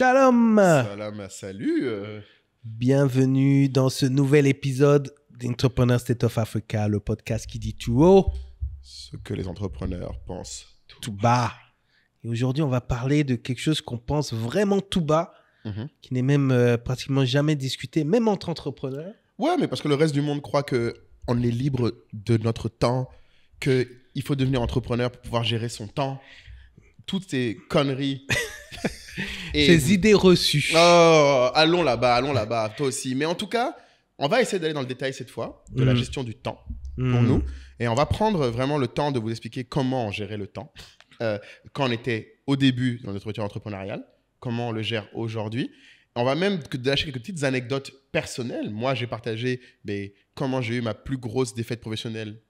Shalom. Salam, salut. Bienvenue dans ce nouvel épisode d'Entrepreneur State of Africa, le podcast qui dit tout haut Ce que les entrepreneurs pensent tout bas. Et aujourd'hui, on va parler de quelque chose qu'on pense vraiment tout bas, qui n'est même pratiquement jamais discuté, même entre entrepreneurs. Ouais, mais parce que le reste du monde croit qu'on est libre de notre temps, qu'il faut devenir entrepreneur pour pouvoir gérer son temps. Toutes ces conneries. Ces idées reçues. Oh, allons là-bas, toi aussi. Mais en tout cas, on va essayer d'aller dans le détail cette fois de la gestion du temps pour nous. Et on va prendre vraiment le temps de vous expliquer comment gérer le temps. Quand on était au début dans notre voiture entrepreneuriale, comment on le gère aujourd'hui. On va même lâcher quelques petites anecdotes personnelles. Moi, j'ai partagé comment j'ai eu ma plus grosse défaite professionnelle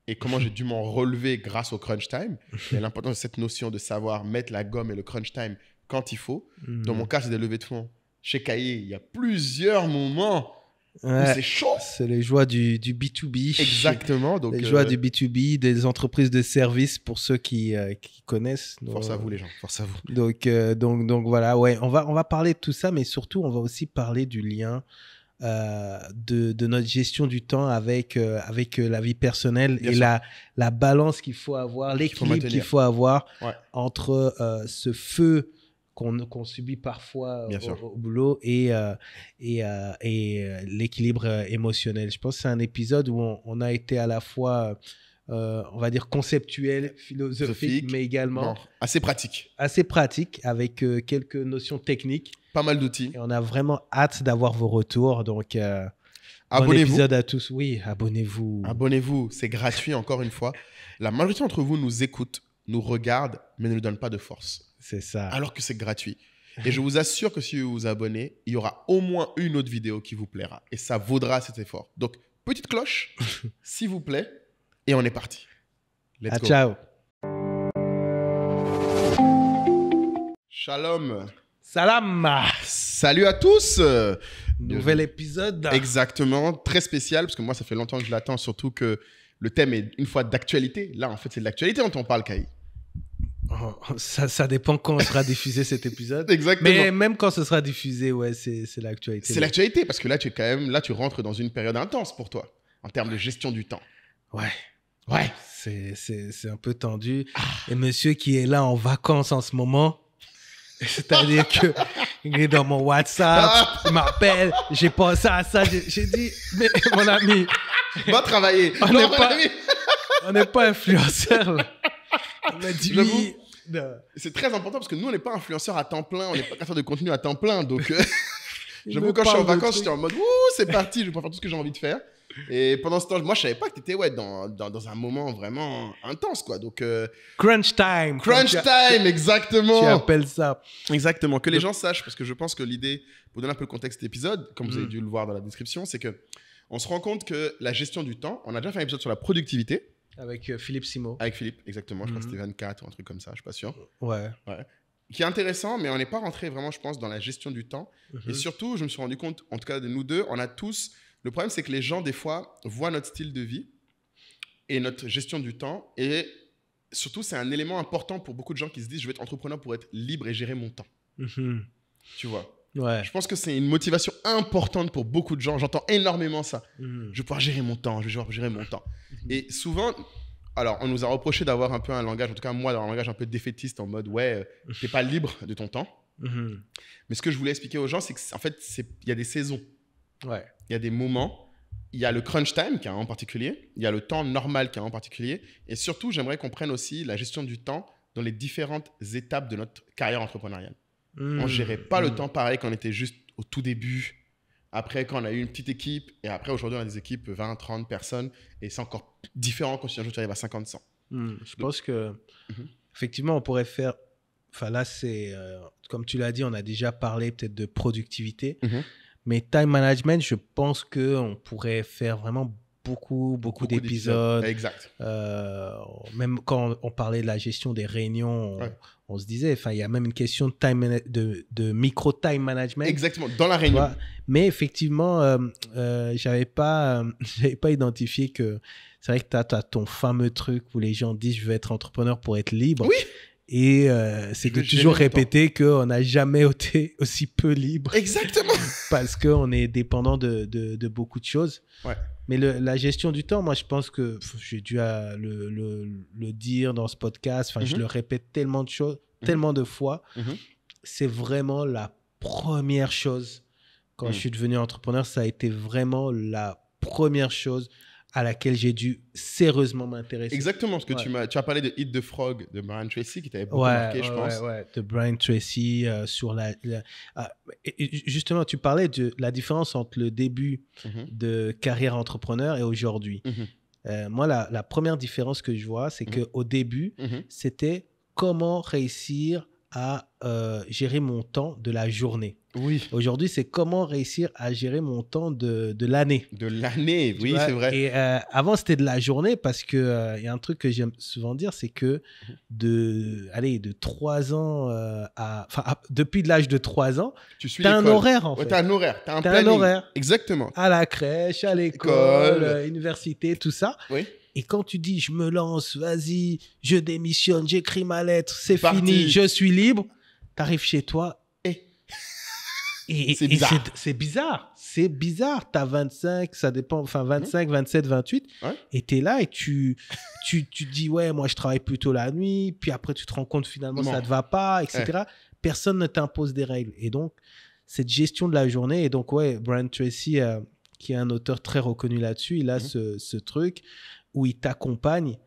et comment j'ai dû m'en relever grâce au crunch time. Et l'importance de cette notion de savoir mettre la gomme et le crunch time quand il faut. Dans mon cas, c'est des levées de fonds. Chez Kaye, il y a plusieurs moments où c'est chaud. C'est les joies du B2B. Exactement. Donc, les joies du B2B, des entreprises de services pour ceux qui connaissent. Force à vous les gens, force à vous. Donc voilà, ouais, on va parler de tout ça, mais surtout, on va aussi parler du lien de notre gestion du temps avec la vie personnelle. Bien et la balance qu'il faut avoir, l'équilibre qu'il faut avoir entre ce feu qu'on subit parfois au boulot et l'équilibre émotionnel. Je pense que c'est un épisode où on a été à la fois, on va dire, conceptuel, philosophique, mais également assez pratique. Assez pratique, avec quelques notions techniques. Pas mal d'outils. Et on a vraiment hâte d'avoir vos retours. Donc, abonnez-vous. Bon épisode à tous. Oui, abonnez-vous. Abonnez-vous, c'est gratuit encore une fois. La majorité d'entre vous nous écoutent, nous regardent, mais ne nous donnent pas de force. C'est ça. Alors que c'est gratuit. Et je vous assure que si vous vous abonnez, il y aura au moins une autre vidéo qui vous plaira. Et ça vaudra cet effort. Donc, petite cloche, s'il vous plaît. Et on est parti. Let's go. Ciao. Shalom. Salam. Salut à tous. Nouvel épisode. Exactement. Très spécial, parce que moi, ça fait longtemps que je l'attends, surtout que le thème est une fois d'actualité. Là, en fait, c'est de l'actualité dont on parle, Kaï. Ça dépend quand sera diffusé cet épisode. Exactement. Mais même quand ce sera diffusé, ouais, c'est l'actualité. C'est l'actualité, parce que là, tu rentres dans une période intense pour toi, en termes de gestion du temps. Ouais. C'est un peu tendu. Et monsieur qui est là en vacances en ce moment, c'est-à-dire qu'il est dans mon WhatsApp, il m'appelle, j'ai pensé à ça, j'ai dit, mais mon ami... Va travailler. On n'est pas influenceur, là. Il m'a dit oui. C'est très important parce que nous, on n'est pas influenceurs à temps plein, on n'est pas créateur de contenu à temps plein. Donc, j'avoue, quand je suis en vacances, j'étais en mode, c'est parti, je peux faire tout ce que j'ai envie de faire. Et pendant ce temps, moi, je savais pas que tu étais dans un moment vraiment intense, quoi. Donc, crunch time. Crunch time, exactement. Tu appelles ça. Exactement. Que les gens sachent, parce que je pense que l'idée, pour donner un peu le contexte de l'épisode, comme vous avez dû le voir dans la description, c'est que on se rend compte que la gestion du temps, on a déjà fait un épisode sur la productivité. Avec Philippe Simo. Avec Philippe, exactement. Je crois que c'était 24 ou un truc comme ça, je suis pas sûr. Ouais. Qui est intéressant, mais on n'est pas rentré vraiment, je pense, dans la gestion du temps. Et surtout, je me suis rendu compte, en tout cas de nous deux, on a tous... Le problème, c'est que les gens, des fois, voient notre style de vie et notre gestion du temps. Et surtout, c'est un élément important pour beaucoup de gens qui se disent « Je vais être entrepreneur pour être libre et gérer mon temps. » Tu vois. Ouais. Je pense que c'est une motivation importante pour beaucoup de gens. J'entends énormément ça. Je vais pouvoir gérer mon temps, je vais pouvoir gérer mon temps. Et souvent, alors, on nous a reproché d'avoir un peu un langage, en tout cas moi, d'avoir un langage un peu défaitiste en mode « Ouais, t'es pas libre de ton temps. » Mais ce que je voulais expliquer aux gens, c'est qu'en fait, il y a des saisons. Ouais. Il y a des moments, il y a le crunch time qui est un moment particulier, il y a le temps normal qui est un moment particulier, et surtout, j'aimerais qu'on prenne aussi la gestion du temps dans les différentes étapes de notre carrière entrepreneuriale. On ne gérait pas le temps pareil quand on était juste au tout début, après quand on a eu une petite équipe, et après aujourd'hui on a des équipes 20, 30 personnes, et c'est encore différent quand un jour tu arrives à 50, 100. Je pense que effectivement on pourrait faire, enfin là c'est, comme tu l'as dit, on a déjà parlé peut-être de productivité, mais time management, je pense qu'on pourrait faire vraiment beaucoup d'épisodes. Exact. Même quand on parlait de la gestion des réunions, on se disait, enfin, il y a même une question de micro-time management. Exactement, dans la réunion. Mais effectivement, j'avais pas identifié que c'est vrai que tu as ton fameux truc où les gens disent « je veux être entrepreneur pour être libre ». Oui. Et c'est de toujours répéter qu'on n'a jamais été aussi peu libre. Exactement. Parce qu'on est dépendant de beaucoup de choses. Ouais. Mais la gestion du temps, moi, je pense que j'ai dû le dire dans ce podcast. Enfin, je le répète tellement de choses, tellement de fois. C'est vraiment la première chose. Quand je suis devenu entrepreneur, ça a été vraiment la première chose à laquelle j'ai dû sérieusement m'intéresser. Exactement, parce que tu as parlé de Eat the Frog de Brian Tracy qui t'avait beaucoup marqué, je pense. Ouais, de Brian Tracy sur justement, tu parlais de la différence entre le début de carrière entrepreneur et aujourd'hui. Moi, la première différence que je vois, c'est qu'au début, c'était comment réussir à gérer mon temps de la journée. Oui. Aujourd'hui, c'est comment réussir à gérer mon temps de l'année. De l'année, oui, c'est vrai. Et avant, c'était de la journée parce qu'il y a un truc que j'aime souvent dire, c'est que de 3 ans depuis l'âge de 3 ans, tu as un horaire en fait. Tu as un horaire, tu as un planning. Un horaire. Exactement. À la crèche, à l'école, université, tout ça. Oui. Et quand tu dis, je me lance, vas-y, je démissionne, j'écris ma lettre, c'est fini, je suis libre, tu arrives chez toi et c'est bizarre. C'est bizarre. Tu as 25, ça dépend, 25, 27, 28, et tu es là et tu dis, ouais, moi je travaille plutôt la nuit, puis après tu te rends compte finalement ça ne te va pas, etc. Personne ne t'impose des règles. Et donc, cette gestion de la journée, et donc, Brian Tracy, qui est un auteur très reconnu là-dessus, il a ce truc où il t'accompagne.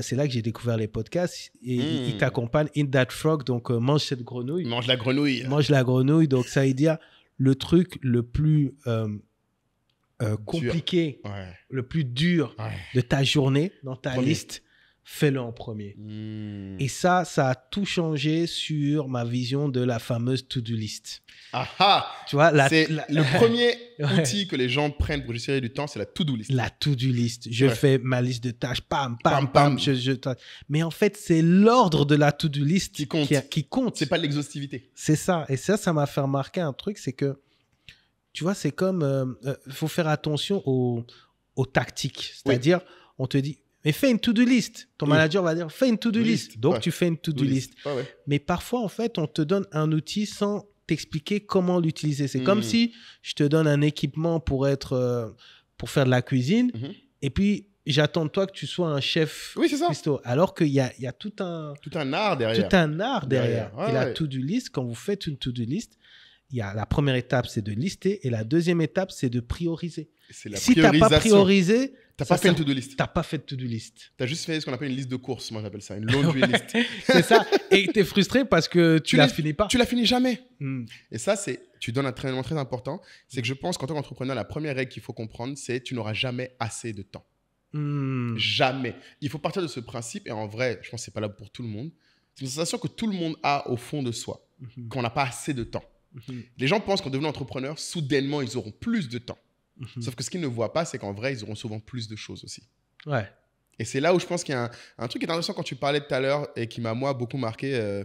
C'est là que j'ai découvert les podcasts. Et il t'accompagne. Eat that frog, donc mange cette grenouille. Mange la grenouille. Mange la grenouille. Donc ça veut dire le truc le plus compliqué, le plus dur de ta journée dans ta liste. Fais-le en premier. Et ça a tout changé sur ma vision de la fameuse to-do list. Ah, tu vois, c'est le premier outil que les gens prennent pour gérer du temps, c'est la to-do list. La to-do list. Je fais ma liste de tâches, pam. Mais en fait, c'est l'ordre de la to-do list qui compte. C'est pas l'exhaustivité. C'est ça. Et ça m'a fait remarquer un truc, c'est que, tu vois, c'est comme, faut faire attention aux tactiques. C'est-à-dire, on te dit, mais fais une to-do list. Ton manager va dire, fais une to-do list. Donc, tu fais une to-do list. Mais parfois, en fait, on te donne un outil sans t'expliquer comment l'utiliser. C'est comme si je te donne un équipement pour faire de la cuisine et puis j'attends de toi que tu sois un chef cuistot. Alors qu'il y a tout un art derrière. Tout un art derrière. Et la to-do list, quand vous faites une to-do list, la première étape, c'est de lister et la deuxième étape, c'est de prioriser. Si tu n'as pas priorisé, t'as pas fait une to-do list. T'as pas fait de to-do list. T'as juste fait ce qu'on appelle une liste de courses, moi j'appelle ça, une laundry list. C'est ça. Et t'es frustré parce que tu la finis pas. Tu la finis jamais. Et ça, tu donnes un élément très important. C'est que je pense qu'en tant qu'entrepreneur, la première règle qu'il faut comprendre, c'est tu n'auras jamais assez de temps. Jamais. Il faut partir de ce principe. Et en vrai, je pense que c'est pas là pour tout le monde. C'est une sensation que tout le monde a au fond de soi, qu'on n'a pas assez de temps. Les gens pensent qu'en devenant entrepreneur, soudainement, ils auront plus de temps. Sauf que ce qu'ils ne voient pas, c'est qu'en vrai, ils auront souvent plus de choses aussi. Ouais. Et c'est là où je pense qu'il y a un truc qui est intéressant quand tu parlais tout à l'heure et qui m'a, moi, beaucoup marqué.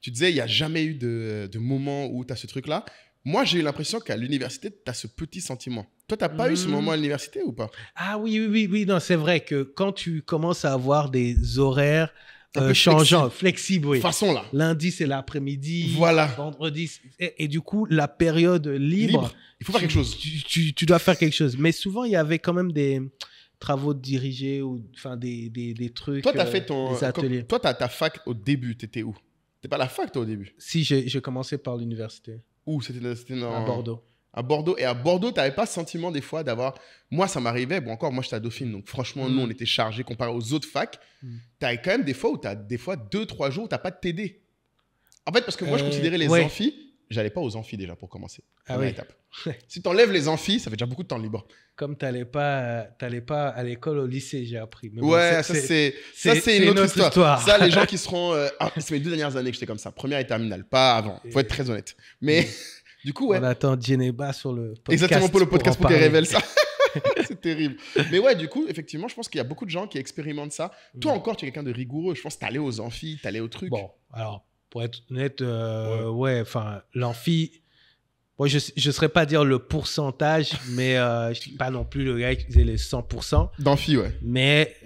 Tu disais, il n'y a jamais eu de moment où tu as ce truc-là. Moi, j'ai eu l'impression qu'à l'université, tu as ce petit sentiment. Toi, tu n'as pas eu ce moment à l'université ou pas? Ah oui. Non, c'est vrai que quand tu commences à avoir des horaires changeants, flexibles, oui. Façon là. Lundi, c'est l'après-midi. Voilà. Vendredi. Et du coup, la période libre, il faut faire quelque chose. Tu dois faire quelque chose. Mais souvent, il y avait quand même des travaux dirigés ou des trucs. Toi, tu as fait des ateliers. Toi, tu as ta fac au début. Tu étais où? Tu n'étais pas à la fac, toi, au début? Si, j'ai commencé par l'université. Où? C'était à Bordeaux. À Bordeaux. Et à Bordeaux, tu n'avais pas ce sentiment des fois d'avoir... Moi, ça m'arrivait. Bon, encore, moi, j'étais à Dauphine. Donc, franchement, nous, on était chargés comparé aux autres facs. Tu avais quand même des fois où tu as 2-3 jours où tu n'as pas de TD. En fait, parce que moi, je considérais les amphis... J'allais pas aux amphis déjà pour commencer. Première étape. Si tu enlèves les amphis, ça fait déjà beaucoup de temps libre. Comme tu n'allais pas à l'école, au lycée, j'ai appris. Mais ouais, ça c'est une autre histoire. Ça, les gens qui seront... c'est mes 2 dernières années que j'étais comme ça. Première et terminale, pas avant. Il faut être très honnête. Mais du coup, ouais. On attend Djeneba sur le podcast. Exactement, pour le podcast pour qu'elle révèle ça. C'est terrible. Mais ouais, du coup, effectivement, je pense qu'il y a beaucoup de gens qui expérimentent ça. Toi encore, tu es quelqu'un de rigoureux. Je pense que tu allais aux amphis, tu allais aux trucs. Bon, alors... Pour être honnête, enfin, l'amphi, Bon, je ne saurais pas dire le pourcentage, mais je ne suis pas non plus le gars qui faisait les 100%. D'amphi, ouais. Mais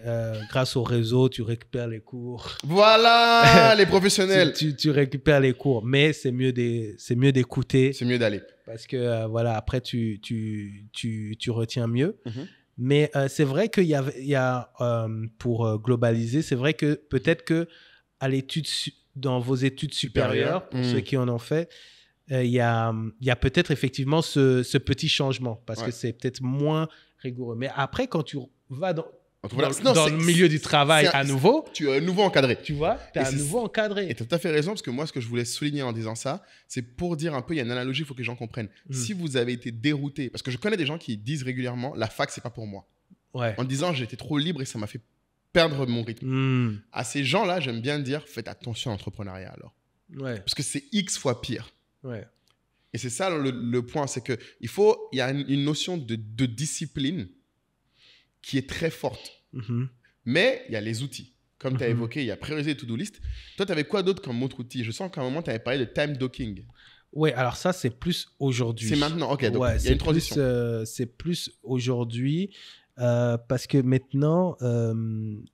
grâce au réseau, tu récupères les cours. Voilà, les professionnels. Tu récupères les cours, mais c'est mieux d'écouter. C'est mieux d'aller. Parce que, voilà, après, tu retiens mieux. Mais c'est vrai qu'il y a pour globaliser, c'est vrai que peut-être que dans vos études supérieures, pour ceux qui en ont fait, il y a peut-être effectivement ce petit changement parce que c'est peut-être moins rigoureux. Mais après, quand tu vas dans le milieu du travail à nouveau, tu es à nouveau encadré. Tu vois, tu es à nouveau encadré. Et tu as tout à fait raison parce que moi, ce que je voulais souligner en disant ça, c'est pour dire un peu, il y a une analogie, il faut que les gens comprennent. Si vous avez été dérouté, parce que je connais des gens qui disent régulièrement, la fac, c'est pas pour moi. Ouais. En disant, j'ai été trop libre et ça m'a fait perdre mon rythme. À ces gens-là, j'aime bien dire, faites attention à l'entrepreneuriat alors. Ouais. Parce que c'est X fois pire. Ouais. Et c'est ça le point, c'est qu'il y a une notion de discipline qui est très forte. Mais il y a les outils. Comme tu as évoqué, il y a prioriser to-do list. Toi, tu avais quoi d'autre comme autre outil? Je sens qu'à un moment, tu avais parlé de time docking. Oui, alors ça, c'est plus aujourd'hui. C'est maintenant, ok. Donc, il y a une transition. C'est plus aujourd'hui parce que maintenant,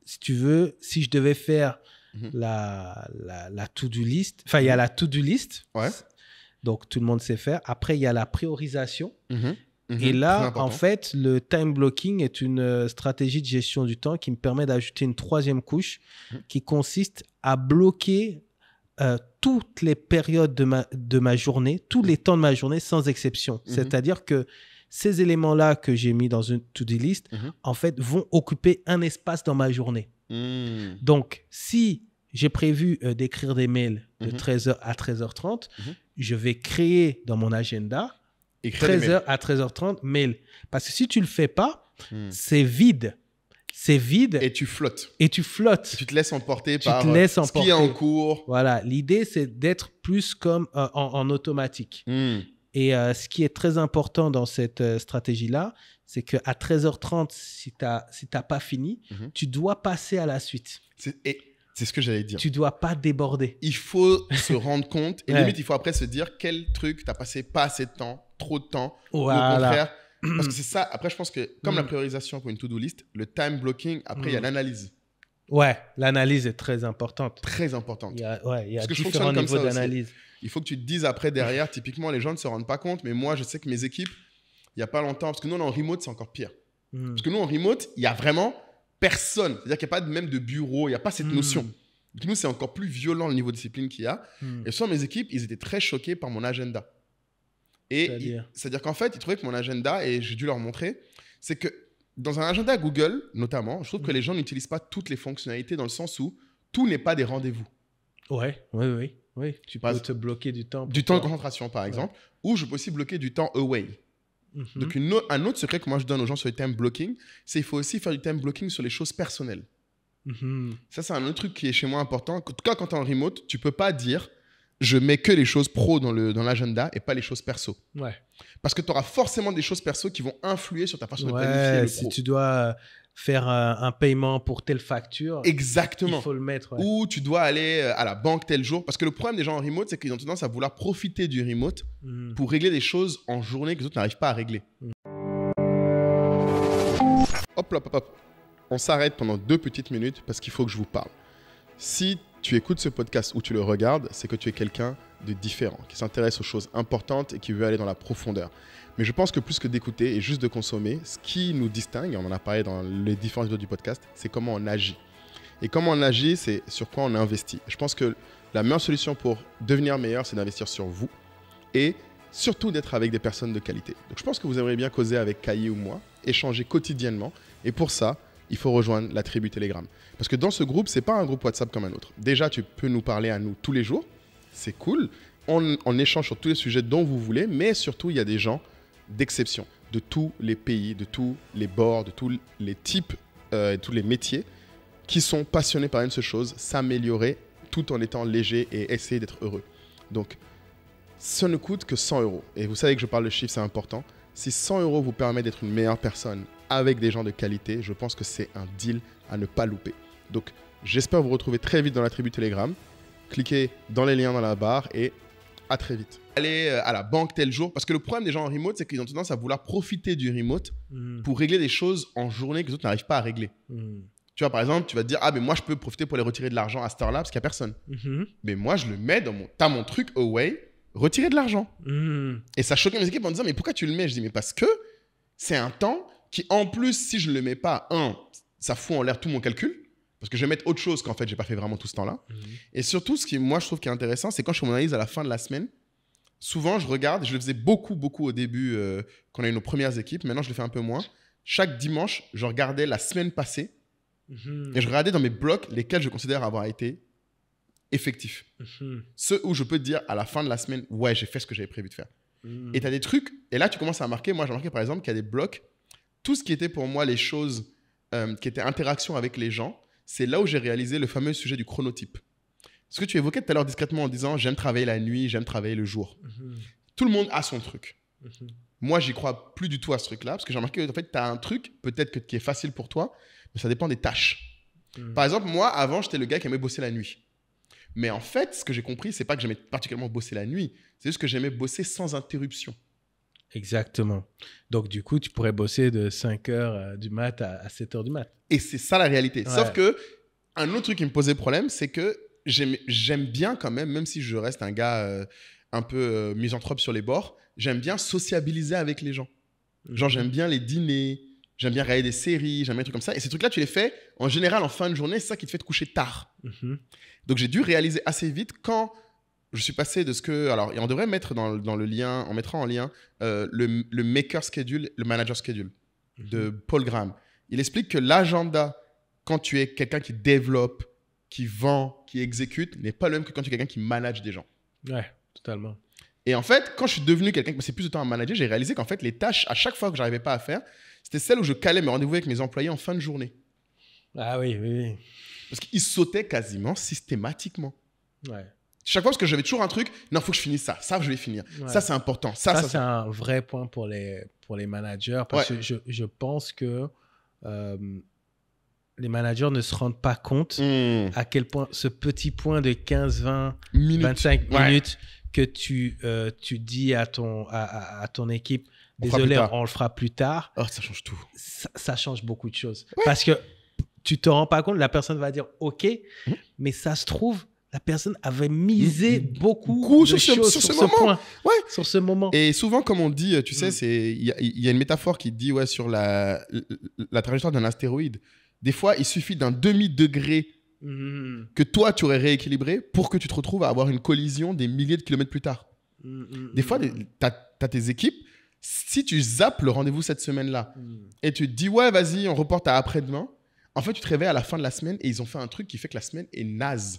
si tu veux, si je devais faire la to-do list, enfin, il y a la to-do list. Ouais. Donc, tout le monde sait faire. Après, il y a la priorisation. Et là, en fait, le time blocking est une stratégie de gestion du temps qui me permet d'ajouter une troisième couche qui consiste à bloquer toutes les périodes de ma journée, tous les temps de ma journée sans exception. C'est-à-dire que ces éléments-là que j'ai mis dans une to-do list, en fait, vont occuper un espace dans ma journée. Donc, si j'ai prévu d'écrire des mails de 13h à 13h30, je vais créer dans mon agenda 13h à 13h30 mail. Parce que si tu ne le fais pas, c'est vide. C'est vide. Et tu flottes. Et tu flottes. Tu te laisses emporter par ce qui est en cours. Voilà. L'idée, c'est d'être plus comme en automatique. Et ce qui est très important dans cette stratégie-là, c'est qu'à 13h30, si tu n'as pas fini, tu dois passer à la suite. C'est ce que j'allais dire. Tu ne dois pas déborder. Il faut se rendre compte. Et limite, il faut après se dire quel truc tu as passé pas assez de temps, trop de temps. Voilà. Ou au contraire. Parce que c'est ça. Après, je pense que comme la priorisation pour une to-do list, le time blocking, après, il y a l'analyse. Ouais, l'analyse est très importante. Très importante. Il y a différents niveaux d'analyse. Il faut que tu te dises après, derrière, typiquement, les gens ne se rendent pas compte. Mais moi, je sais que mes équipes, il n'y a pas longtemps, parce que nous, en remote, c'est encore pire. Parce que nous, en remote, il y a vraiment personne. C'est-à-dire qu'il n'y a pas même de bureau, il n'y a pas cette notion. Donc, nous, c'est encore plus violent le niveau de discipline qu'il y a. Et sur mes équipes, ils étaient très choqués par mon agenda. Et c'est-à-dire qu'en fait, ils trouvaient que mon agenda, et j'ai dû leur montrer, c'est que dans un agenda Google, notamment, je trouve que les gens n'utilisent pas toutes les fonctionnalités dans le sens où tout n'est pas des rendez-vous. Oui. Tu peux te bloquer du temps. Du temps de concentration, par exemple. Ou je peux aussi bloquer du temps away. Donc, un autre secret que moi, je donne aux gens sur le time blocking, c'est qu'il faut aussi faire du time blocking sur les choses personnelles. Ça, c'est un autre truc qui est chez moi important. En tout cas, quand tu es en remote, tu peux pas dire je mets que les choses pro dans l'agenda et pas les choses perso. Ouais. Parce que tu auras forcément des choses perso qui vont influer sur ta façon de planifier le pro. Si tu dois faire un paiement pour telle facture, exactement, il faut le mettre. Ou tu dois aller à la banque tel jour. Parce que le problème des gens en remote, c'est qu'ils ont tendance à vouloir profiter du remote pour régler des choses en journée que les autres n'arrivent pas à régler. Hop. On s'arrête pendant 2 petites minutes parce qu'il faut que je vous parle. Si tu écoutes ce podcast ou tu le regardes, c'est que tu es quelqu'un de différent, qui s'intéresse aux choses importantes et qui veut aller dans la profondeur. Mais je pense que plus que d'écouter et juste de consommer, ce qui nous distingue, et on en a parlé dans les différents épisodes du podcast, c'est comment on agit. Et comment on agit, c'est sur quoi on investit. Je pense que la meilleure solution pour devenir meilleur, c'est d'investir sur vous et surtout d'être avec des personnes de qualité. Donc je pense que vous aimeriez bien causer avec Kayi ou moi, échanger quotidiennement. Et pour ça, il faut rejoindre la tribu Telegram. Parce que dans ce groupe, ce n'est pas un groupe WhatsApp comme un autre. Déjà, tu peux nous parler à nous tous les jours. C'est cool. On échange sur tous les sujets dont vous voulez. Mais surtout, il y a des gens d'exception, de tous les pays, de tous les bords, de tous les types et tous les métiers qui sont passionnés par une seule chose, s'améliorer tout en étant léger et essayer d'être heureux. Donc, ça ne coûte que 100 €. Et vous savez que je parle de chiffres, c'est important. Si 100 € vous permet d'être une meilleure personne avec des gens de qualité, je pense que c'est un deal à ne pas louper. Donc, j'espère vous retrouver très vite dans la tribu Telegram. Cliquez dans les liens dans la barre et à très vite. aller à la banque tel jour. Parce que le problème des gens en remote, c'est qu'ils ont tendance à vouloir profiter du remote pour régler des choses en journée que les autres n'arrivent pas à régler. Tu vois, par exemple, tu vas te dire, ah, mais moi, je peux profiter pour aller retirer de l'argent à cette heure-là parce qu'il n'y a personne. Mais moi, je le mets dans mon... T'as mon truc away, retirer de l'argent. Et ça choquait mes équipes en disant, mais pourquoi tu le mets? Je dis, mais parce que c'est un temps qui, en plus, si je ne le mets pas, ça fout en l'air tout mon calcul. Parce que je vais mettre autre chose qu'en fait, je n'ai pas fait vraiment tout ce temps-là. Et surtout, ce qui, moi, je trouve qui est intéressant, c'est quand je fais mon analyse à la fin de la semaine, souvent, je regarde, je le faisais beaucoup au début, quand on a eu nos premières équipes. Maintenant, je le fais un peu moins. Chaque dimanche, je regardais la semaine passée et je regardais dans mes blocs lesquels je considère avoir été effectifs. Ceux où je peux te dire à la fin de la semaine, ouais, j'ai fait ce que j'avais prévu de faire. Et tu as des trucs, et là, tu commences à marquer. Moi, j'ai remarqué par exemple qu'il y a des blocs, tout ce qui était pour moi les choses qui étaient interaction avec les gens, c'est là où j'ai réalisé le fameux sujet du chronotype. Ce que tu évoquais tout à l'heure discrètement en disant j'aime travailler la nuit, j'aime travailler le jour. Tout le monde a son truc. Moi, j'y crois plus du tout à ce truc-là parce que j'ai remarqué qu'en fait, tu as un truc peut-être qui est facile pour toi, mais ça dépend des tâches. Par exemple, moi, avant, j'étais le gars qui aimait bosser la nuit. Mais en fait, ce que j'ai compris, c'est pas que j'aimais particulièrement bosser la nuit, c'est juste que j'aimais bosser sans interruption. Exactement. Donc, du coup, tu pourrais bosser de 5h du mat à 7h du mat. Et c'est ça la réalité. Ouais. Sauf que un autre truc qui me posait problème, c'est que j'aime bien quand même si je reste un gars un peu misanthrope sur les bords, j'aime bien sociabiliser avec les gens. Genre, j'aime bien les dîner, j'aime bien regarder des séries, j'aime bien des trucs comme ça. Et ces trucs-là, tu les fais en général en fin de journée, c'est ça qui te fait te coucher tard. Donc, j'ai dû réaliser assez vite quand je suis passé de ce que... Alors, et on devrait mettre dans le lien, on mettra en lien le maker schedule, le manager schedule de Paul Graham. Il explique que l'agenda, quand tu es quelqu'un qui développe, qui vend, qui exécute, n'est pas le même que quand tu es quelqu'un qui manage des gens. Ouais, totalement. Et en fait, quand je suis devenu quelqu'un qui passait plus de temps à manager, j'ai réalisé qu'en fait, les tâches, à chaque fois que je n'arrivais pas à faire, c'était celles où je calais mes rendez-vous avec mes employés en fin de journée. Ah oui, oui, oui. Parce qu'ils sautaient quasiment systématiquement. Ouais. Chaque fois, parce que j'avais toujours un truc, non, il faut que je finisse ça. Ça, je vais finir. Ouais. Ça, c'est important. Ça c'est un vrai point pour les managers. Parce que je pense que les managers ne se rendent pas compte à quel point ce petit point de 15, 20, 25 minutes que tu dis à ton équipe, désolé, on le fera plus tard. Oh, ça change tout. Ça change beaucoup de choses. Ouais. Parce que tu te rends pas compte, la personne va dire OK, mais ça se trouve, la personne avait misé beaucoup de choses sur ce point. Ouais. Sur ce moment. Et souvent, comme on dit, tu sais, il y a une métaphore qui dit sur la trajectoire d'un astéroïde. Des fois, il suffit d'un demi-degré que toi, tu aurais rééquilibré pour que tu te retrouves à avoir une collision des milliers de kilomètres plus tard. Des fois, tu as tes équipes. Si tu zappes le rendez-vous cette semaine-là et tu te dis, ouais, vas-y, on reporte à après-demain, en fait, tu te réveilles à la fin de la semaine et ils ont fait un truc qui fait que la semaine est naze.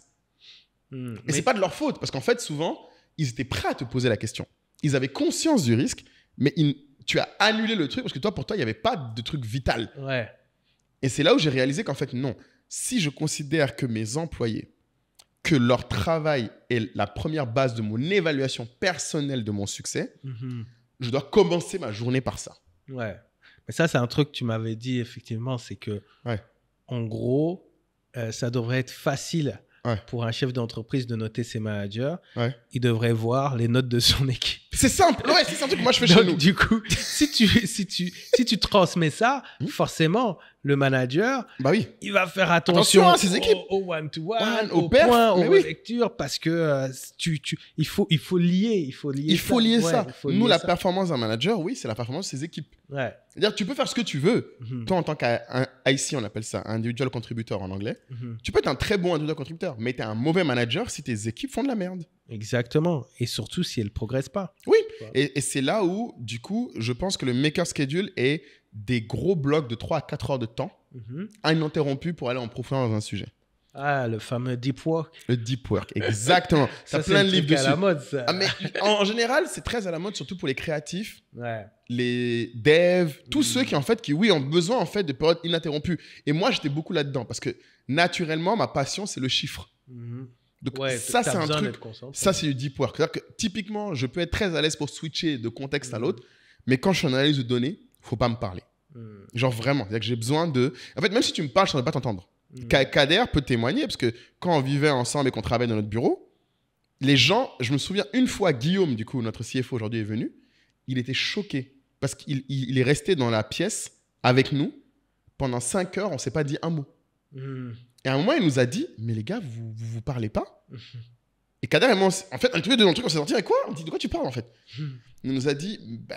Et c'est pas de leur faute, parce qu'en fait, souvent, ils étaient prêts à te poser la question. Ils avaient conscience du risque, mais tu as annulé le truc parce que pour toi, il n'y avait pas de truc vital. Ouais. Et c'est là où j'ai réalisé qu'en fait, non. Si je considère que mes employés, que leur travail est la première base de mon évaluation personnelle de mon succès, je dois commencer ma journée par ça. Ouais. Mais ça, c'est un truc que tu m'avais dit, effectivement, c'est que, en gros, ça devrait être facile pour un chef d'entreprise de noter ses managers. Il devrait voir les notes de son équipe. C'est simple. Ouais, c'est un truc que moi, je fais chez nous. Du coup, si tu transmets ça, forcément, le manager, il va faire attention à ses équipes, au one-to-one, au point, aux lectures, parce que il faut lier ça. Nous, la performance d'un manager, c'est la performance de ses équipes. Ouais. C'est-à-dire, tu peux faire ce que tu veux. Toi, en tant qu'IC, on appelle ça individual contributor en anglais. Tu peux être un très bon individual contributor, mais tu es un mauvais manager si tes équipes font de la merde. Exactement. Et surtout si elles ne progressent pas. Oui. Et c'est là où, du coup, je pense que le maker schedule est des gros blocs de 3 à 4 heures de temps, ininterrompus pour aller en profondeur dans un sujet. Ah, le fameux deep work. Le deep work, exactement. Ça, plein de livres dessus. C'est à la mode, ça. Ah, mais en général, c'est très à la mode, surtout pour les créatifs, les devs, tous ceux qui ont besoin en fait de périodes ininterrompues. Et moi, j'étais beaucoup là-dedans parce que naturellement, ma passion, c'est le chiffre. Donc ça, c'est un truc. Ça, c'est du deep work. C'est-à-dire que typiquement, je peux être très à l'aise pour switcher de contexte à l'autre, mais quand je suis en analyse de données, faut pas me parler. Genre vraiment. C'est-à-dire que j'ai besoin de. En fait, même si tu me parles, je ne saurais pas t'entendre. Kader peut témoigner parce que quand on vivait ensemble et qu'on travaillait dans notre bureau, les gens, je me souviens une fois, Guillaume, du coup, notre CFO aujourd'hui est venu, il était choqué parce qu'il est resté dans la pièce avec nous pendant 5 heures, on ne s'est pas dit un mot. Et à un moment, il nous a dit, mais les gars, vous parlez pas Et Kader et moi, en fait, on est tous les deux dans le truc, on s'est sortis avec quoi? On dit, de quoi tu parles en fait? Il nous a dit, bah,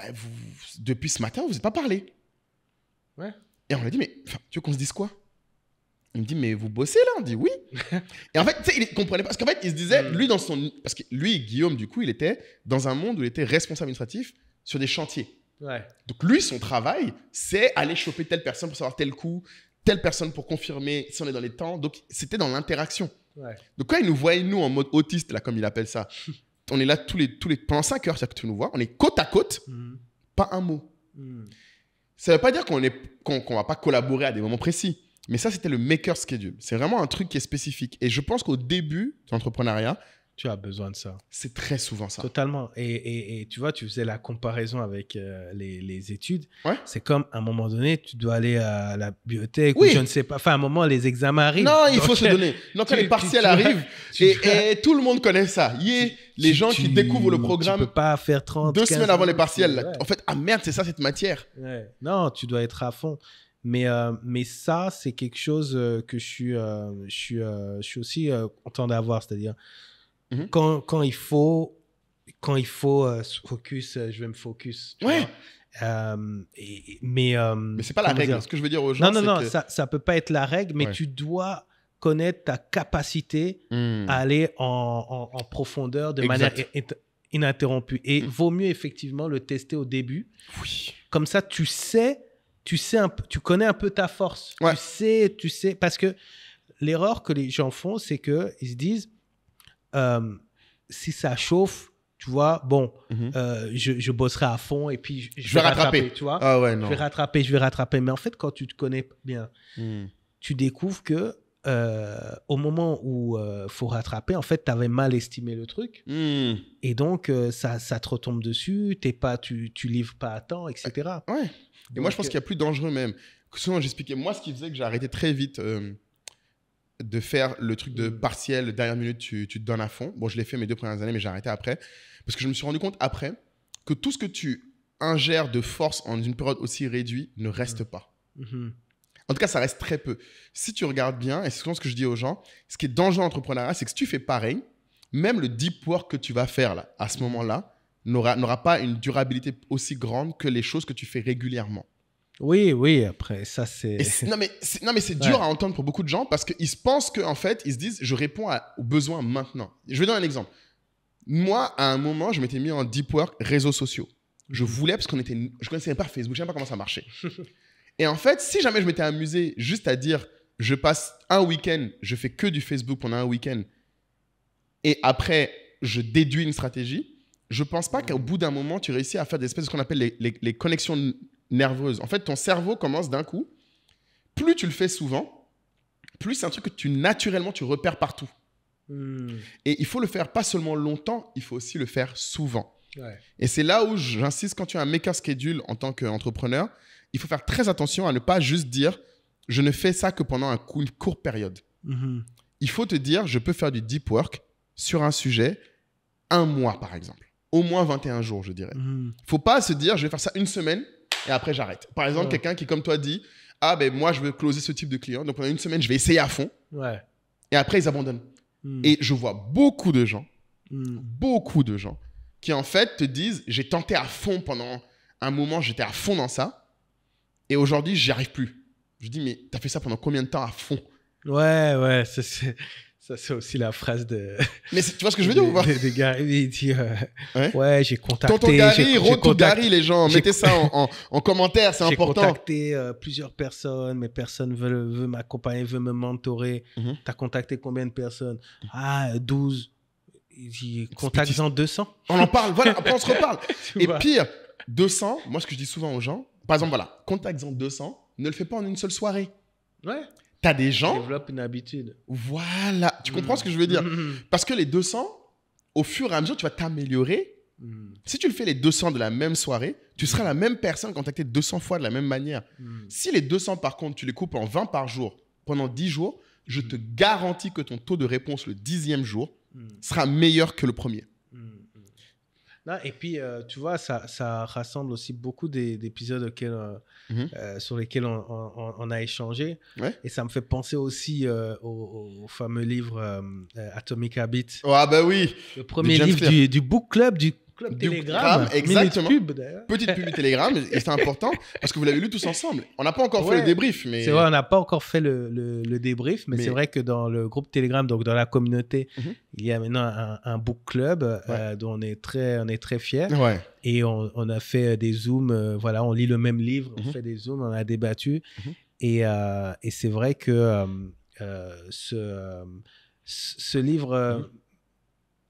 depuis ce matin, vous n'avez pas parlé. Ouais. Et on lui a dit, mais tu veux qu'on se dise quoi? Il me dit, mais vous bossez là? On dit oui. Et en fait, tu sais, il ne comprenait pas. Parce qu'en fait, il se disait, lui, parce que lui, Guillaume, du coup, il était dans un monde où il était responsable administratif sur des chantiers. Ouais. Donc, lui, son travail, c'est aller choper telle personne pour savoir tel coup, telle personne pour confirmer si on est dans les temps. Donc, c'était dans l'interaction. Ouais. Donc, quand il nous voyait, nous, en mode autiste, là, comme il appelle ça, on est là pendant 5 heures, c'est-à-dire que tu nous vois, on est côte à côte, pas un mot. Ça ne veut pas dire qu'on ne va pas collaborer à des moments précis. Mais ça, c'était le maker schedule. C'est vraiment un truc qui est spécifique. Et je pense qu'au début de l'entrepreneuriat, tu as besoin de ça. C'est très souvent ça. Totalement. Et tu vois, tu faisais la comparaison avec les études. Ouais. C'est comme, à un moment donné, tu dois aller à la bibliothèque ou je ne sais pas. Enfin, à un moment, les examens arrivent. Non, il faut se donner. Donc, quand les partiels arrivent, et tout le monde connaît ça. Les gens qui découvrent le programme. Tu peux pas faire 30, 2 semaines avant les partiels. Ouais. En fait, ah merde, c'est ça cette matière. Ouais. Non, tu dois être à fond. Mais ça, c'est quelque chose que je suis aussi content d'avoir. C'est-à-dire, quand il faut se focus, je vais me focus. Ouais. Mais c'est pas la règle. Ce que je veux dire aux gens, non, ça peut pas être la règle, mais tu dois connaître ta capacité à aller en profondeur de manière ininterrompue. Et vaut mieux effectivement le tester au début. Oui. Comme ça, tu connais un peu ta force. Ouais. Tu sais, parce que l'erreur que les gens font, c'est qu'ils se disent, si ça chauffe, tu vois, bon, je bosserai à fond et puis je vais rattraper, tu vois. Ah ouais, non. Je vais rattraper. Mais en fait, quand tu te connais bien, tu découvres que au moment où faut rattraper, en fait, tu avais mal estimé le truc. Et donc, ça te retombe dessus, tu livres pas à temps, etc. Ouais. Et moi, je pense qu'il y a plus dangereux même. Souvent, j'expliquais, moi, ce qui faisait que j'ai arrêté très vite de faire le truc de partiel, dernière minute, tu te donnes à fond. Bon, je l'ai fait mes 2 premières années, mais j'ai arrêté après. Parce que je me suis rendu compte après que tout ce que tu ingères de force en une période aussi réduite ne reste pas. En tout cas, ça reste très peu. Si tu regardes bien, et c'est souvent ce que je dis aux gens, ce qui est dangereux en entrepreneuriat, c'est que si tu fais pareil, même le deep work que tu vas faire là, à ce moment-là, n'aura pas une durabilité aussi grande que les choses que tu fais régulièrement. Oui, après, ça c'est... Non, mais c'est dur à entendre pour beaucoup de gens parce qu'ils pensent qu'en fait, ils se disent, je réponds aux besoins maintenant. Je vais donner un exemple. Moi, à un moment, je m'étais mis en deep work réseaux sociaux. Je voulais, parce je connaissais même pas Facebook, je ne savais pas comment ça marchait. Et en fait, si jamais je m'étais amusé juste à dire, je passe un week-end, je fais que du Facebook pendant un week-end, et après, je déduis une stratégie, je pense pas qu'au bout d'un moment, tu réussis à faire des espèces de ce qu'on appelle les connexions nerveuses. En fait, ton cerveau commence d'un coup. Plus tu le fais souvent, plus c'est un truc que naturellement, tu repères partout. Et il faut le faire pas seulement longtemps, il faut aussi le faire souvent. Ouais. Et c'est là où j'insiste, quand tu as un maker schedule en tant qu'entrepreneur, il faut faire très attention à ne pas juste dire « je ne fais ça que pendant une courte période ». Il faut te dire « je peux faire du deep work sur un sujet 1 mois, par exemple ». Au moins 21 jours, je dirais. Faut pas se dire, je vais faire ça 1 semaine et après j'arrête. Par exemple, quelqu'un qui, comme toi, dit, ah ben moi, je veux closer ce type de client. Donc pendant 1 semaine, je vais essayer à fond. Ouais. Et après, ils abandonnent. Et je vois beaucoup de gens qui en fait te disent, j'ai tenté à fond pendant un moment, j'étais à fond dans ça. Et aujourd'hui, j'y arrive plus. Je dis, mais t'as fait ça pendant combien de temps à fond? Ouais, ça, c'est aussi la phrase de... Mais tu vois ce que je veux dire ou pas? Des gars, il dit... ouais, j'ai contacté... Tonton Gary, Roto Gary, les gens. Mettez ça en commentaire, c'est important. J'ai contacté plusieurs personnes, mais personne veut m'accompagner, veut me mentorer. T'as contacté combien de personnes? 12. Il dit, contacte-en 200. On en parle, voilà, après on se reparle. Et pire, 200, moi ce que je dis souvent aux gens, par exemple, voilà, contacte-en 200, ne le fais pas en une seule soirée. Ouais. T'as des gens... Développe une habitude. Voilà. Tu comprends ce que je veux dire? Parce que les 200, au fur et à mesure, tu vas t'améliorer. Si tu le fais les 200 de la même soirée, tu seras la même personne contactée 200 fois de la même manière. Si les 200, par contre, tu les coupes en 20 par jour pendant 10 jours, je te garantis que ton taux de réponse le 10e jour sera meilleur que le premier. Non, et puis, tu vois, ça rassemble aussi beaucoup d'épisodes sur lesquels on a échangé. Ouais. Et ça me fait penser aussi au fameux livre Atomic Habits. Ah bah oui. Le premier livre du book club, du Club Telegram. Exactement. Pub, d'ailleurs. Petite pub Telegram, et c'est important parce que vous l'avez lu tous ensemble. On n'a pas encore fait le débrief. Mais... C'est vrai, on n'a pas encore fait le débrief, mais c'est vrai que dans le groupe Telegram, donc dans la communauté, il y a maintenant un book club dont on est très fiers. Ouais. Et on a fait des zooms, voilà, on lit le même livre, on fait des zooms, on a débattu. Et c'est vrai que ce livre...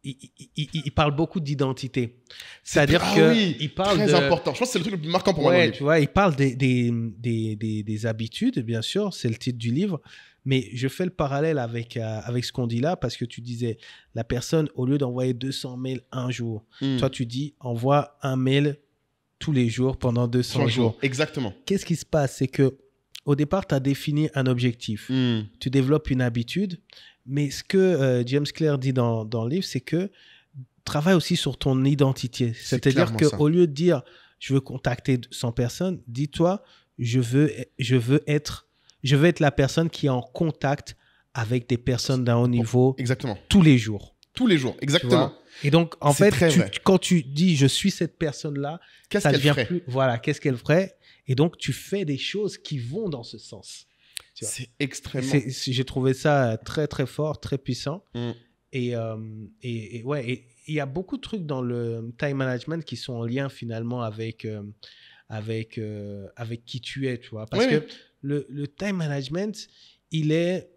Il parle beaucoup d'identité. C'est-à-dire qu'il parle très important. Je pense que c'est le truc le plus marquant pour moi. Ouais, tu vois, il parle des habitudes, bien sûr, c'est le titre du livre. Mais je fais le parallèle avec ce qu'on dit là, parce que tu disais, la personne, au lieu d'envoyer 200 mails un jour, toi, tu dis, envoie un mail tous les jours pendant 200 jours. Exactement. Qu'est-ce qui se passe? C'est que au départ, tu as défini un objectif. Tu développes une habitude. Mais ce que James Clear dit dans le livre, c'est que travaille aussi sur ton identité. C'est-à-dire qu'au lieu de dire « je veux contacter 100 personnes », dis-toi « je veux être la personne qui est en contact avec des personnes d'un haut niveau tous les jours. » Tous les jours, exactement. Et donc, en fait, quand tu dis « je suis cette personne-là », qu'est-ce qu'elle ferait? Voilà, qu'est-ce qu'elle ferait? Et donc, tu fais des choses qui vont dans ce sens. C'est extrêmement... J'ai trouvé ça très, très fort, très puissant. Et il y a beaucoup de trucs dans le time management qui sont en lien finalement avec qui tu es, tu vois. Parce que le time management, il est...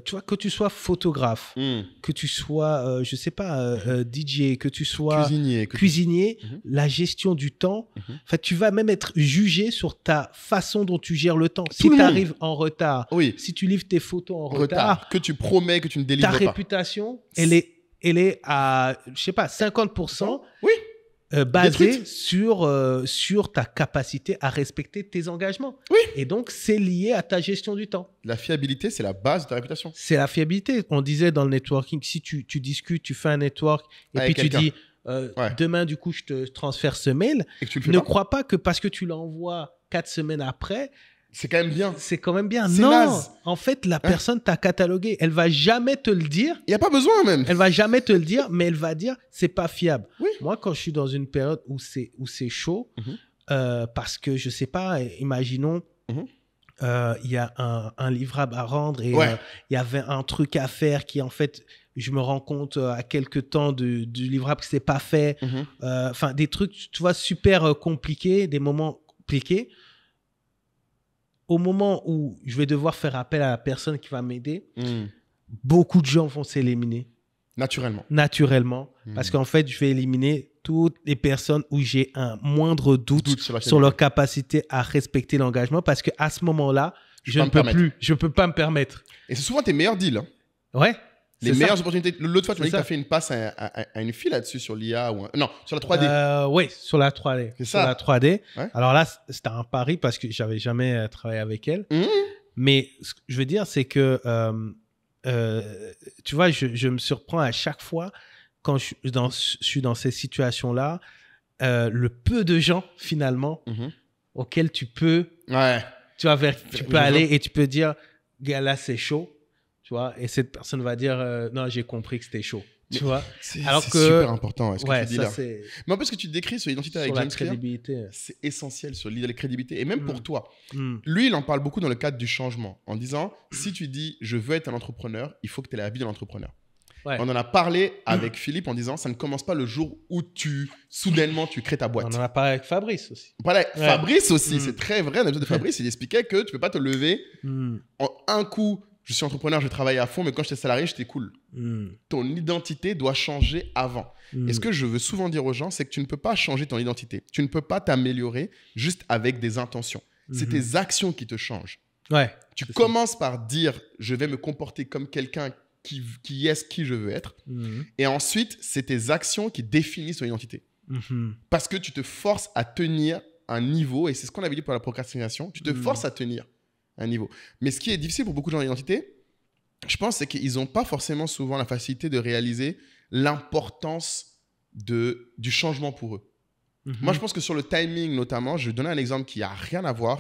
tu vois, que tu sois photographe, que tu sois, je sais pas, DJ, que tu sois cuisinier, la gestion du temps, en fait, tu vas même être jugé sur ta façon dont tu gères le temps. Si tu arrives en retard, si tu livres tes photos en retard, que tu promets que tu ne délivres pas. Ta réputation, elle est à, je sais pas, 50%. Basé sur ta capacité à respecter tes engagements. Et donc, c'est lié à ta gestion du temps. La fiabilité, c'est la base de ta réputation. C'est la fiabilité. On disait dans le networking, si tu discutes, tu fais un network et puis tu dis demain, du coup, je te transfère ce mail. Ne crois pas que parce que tu l'envoies 4 semaines après, c'est quand même bien. C'est quand même bien. Non, en fait, la personne t'a catalogué. Elle va jamais te le dire. Il n'y a pas besoin même. Elle va jamais te le dire, mais elle va dire c'est pas fiable. Moi, quand je suis dans une période où c'est chaud, parce que je sais pas, imaginons, il y a un livrable à rendre et il y avait un truc à faire qui en fait, je me rends compte à quelques temps du livrable que c'est pas fait. Enfin, des trucs, tu vois, super compliqués, des moments compliqués. Au moment où je vais devoir faire appel à la personne qui va m'aider, beaucoup de gens vont s'éliminer. Naturellement. Parce qu'en fait, je vais éliminer toutes les personnes où j'ai un moindre doute sur leur capacité à respecter l'engagement. Parce qu'à ce moment-là, je ne peux pas me permettre. Et c'est souvent tes meilleurs deals. Hein. Ouais. Les meilleures opportunités. L'autre fois, tu m'as dit que tu as fait une passe à une fille là-dessus sur l'IA ou non, sur la 3D. Oui, sur la 3D. C'est ça. Sur la 3D. Ouais. Alors là, c'était un pari parce que j'avais jamais travaillé avec elle. Mais ce que je veux dire, c'est que tu vois, je me surprends à chaque fois quand je suis dans ces situations-là, le peu de gens finalement auxquels tu peux, tu peux aller et tu peux dire, gars, là c'est chaud. Tu vois, et cette personne va dire non, j'ai compris que c'était chaud. Tu vois, c'est super important ce que tu dis là. Mais en plus, ce que tu décris sur l'identité avec James Clear, c'est essentiel sur la crédibilité et même pour toi. Lui, il en parle beaucoup dans le cadre du changement en disant si tu dis je veux être un entrepreneur, il faut que tu aies la vie d'un entrepreneur. On en a parlé avec Philippe en disant ça ne commence pas le jour où soudainement tu crées ta boîte. On en a parlé avec Fabrice aussi. On parlait avec Fabrice aussi, c'est très vrai. Un épisode de Fabrice, il expliquait que tu ne peux pas te lever en un coup. Je suis entrepreneur, je travaille à fond, mais quand j'étais salarié, j'étais cool. Ton identité doit changer avant. Et ce que je veux souvent dire aux gens, c'est que tu ne peux pas changer ton identité. Tu ne peux pas t'améliorer juste avec des intentions. C'est tes actions qui te changent. Tu commences par dire, je vais me comporter comme quelqu'un qui est ce qui je veux être. Et ensuite, c'est tes actions qui définissent ton identité. Parce que tu te forces à tenir un niveau, et c'est ce qu'on avait dit pour la procrastination, tu te forces à tenir un niveau. Mais ce qui est difficile pour beaucoup de gens en identité, je pense c'est qu'ils n'ont pas forcément souvent la facilité de réaliser l'importance du changement pour eux. Moi, je pense que sur le timing, notamment, je vais donner un exemple qui n'a rien à voir.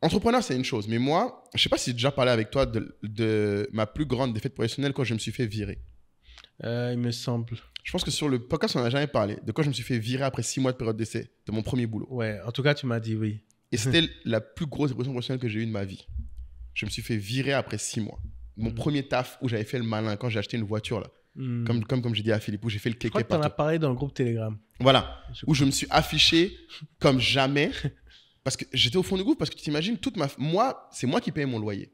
Entrepreneur, c'est une chose. Mais moi, je ne sais pas si j'ai déjà parlé avec toi de ma plus grande défaite professionnelle quand je me suis fait virer. Il me semble. Je pense que sur le podcast, on n'a jamais parlé de quand je me suis fait virer après 6 mois de période d'essai de mon premier boulot. Ouais, en tout cas, tu m'as dit oui. Et c'était la plus grosse dépression professionnelle que j'ai eue de ma vie. Je me suis fait virer après 6 mois. Mon premier taf où j'avais fait le malin quand j'ai acheté une voiture, là. Comme j'ai dit à Philippe, où j'ai fait le kéké. Je crois que tu en as parlé dans le groupe Telegram. Voilà, où je me suis affiché comme jamais. Parce que j'étais au fond du gouffre, parce que tu t'imagines, c'est moi qui paye mon loyer.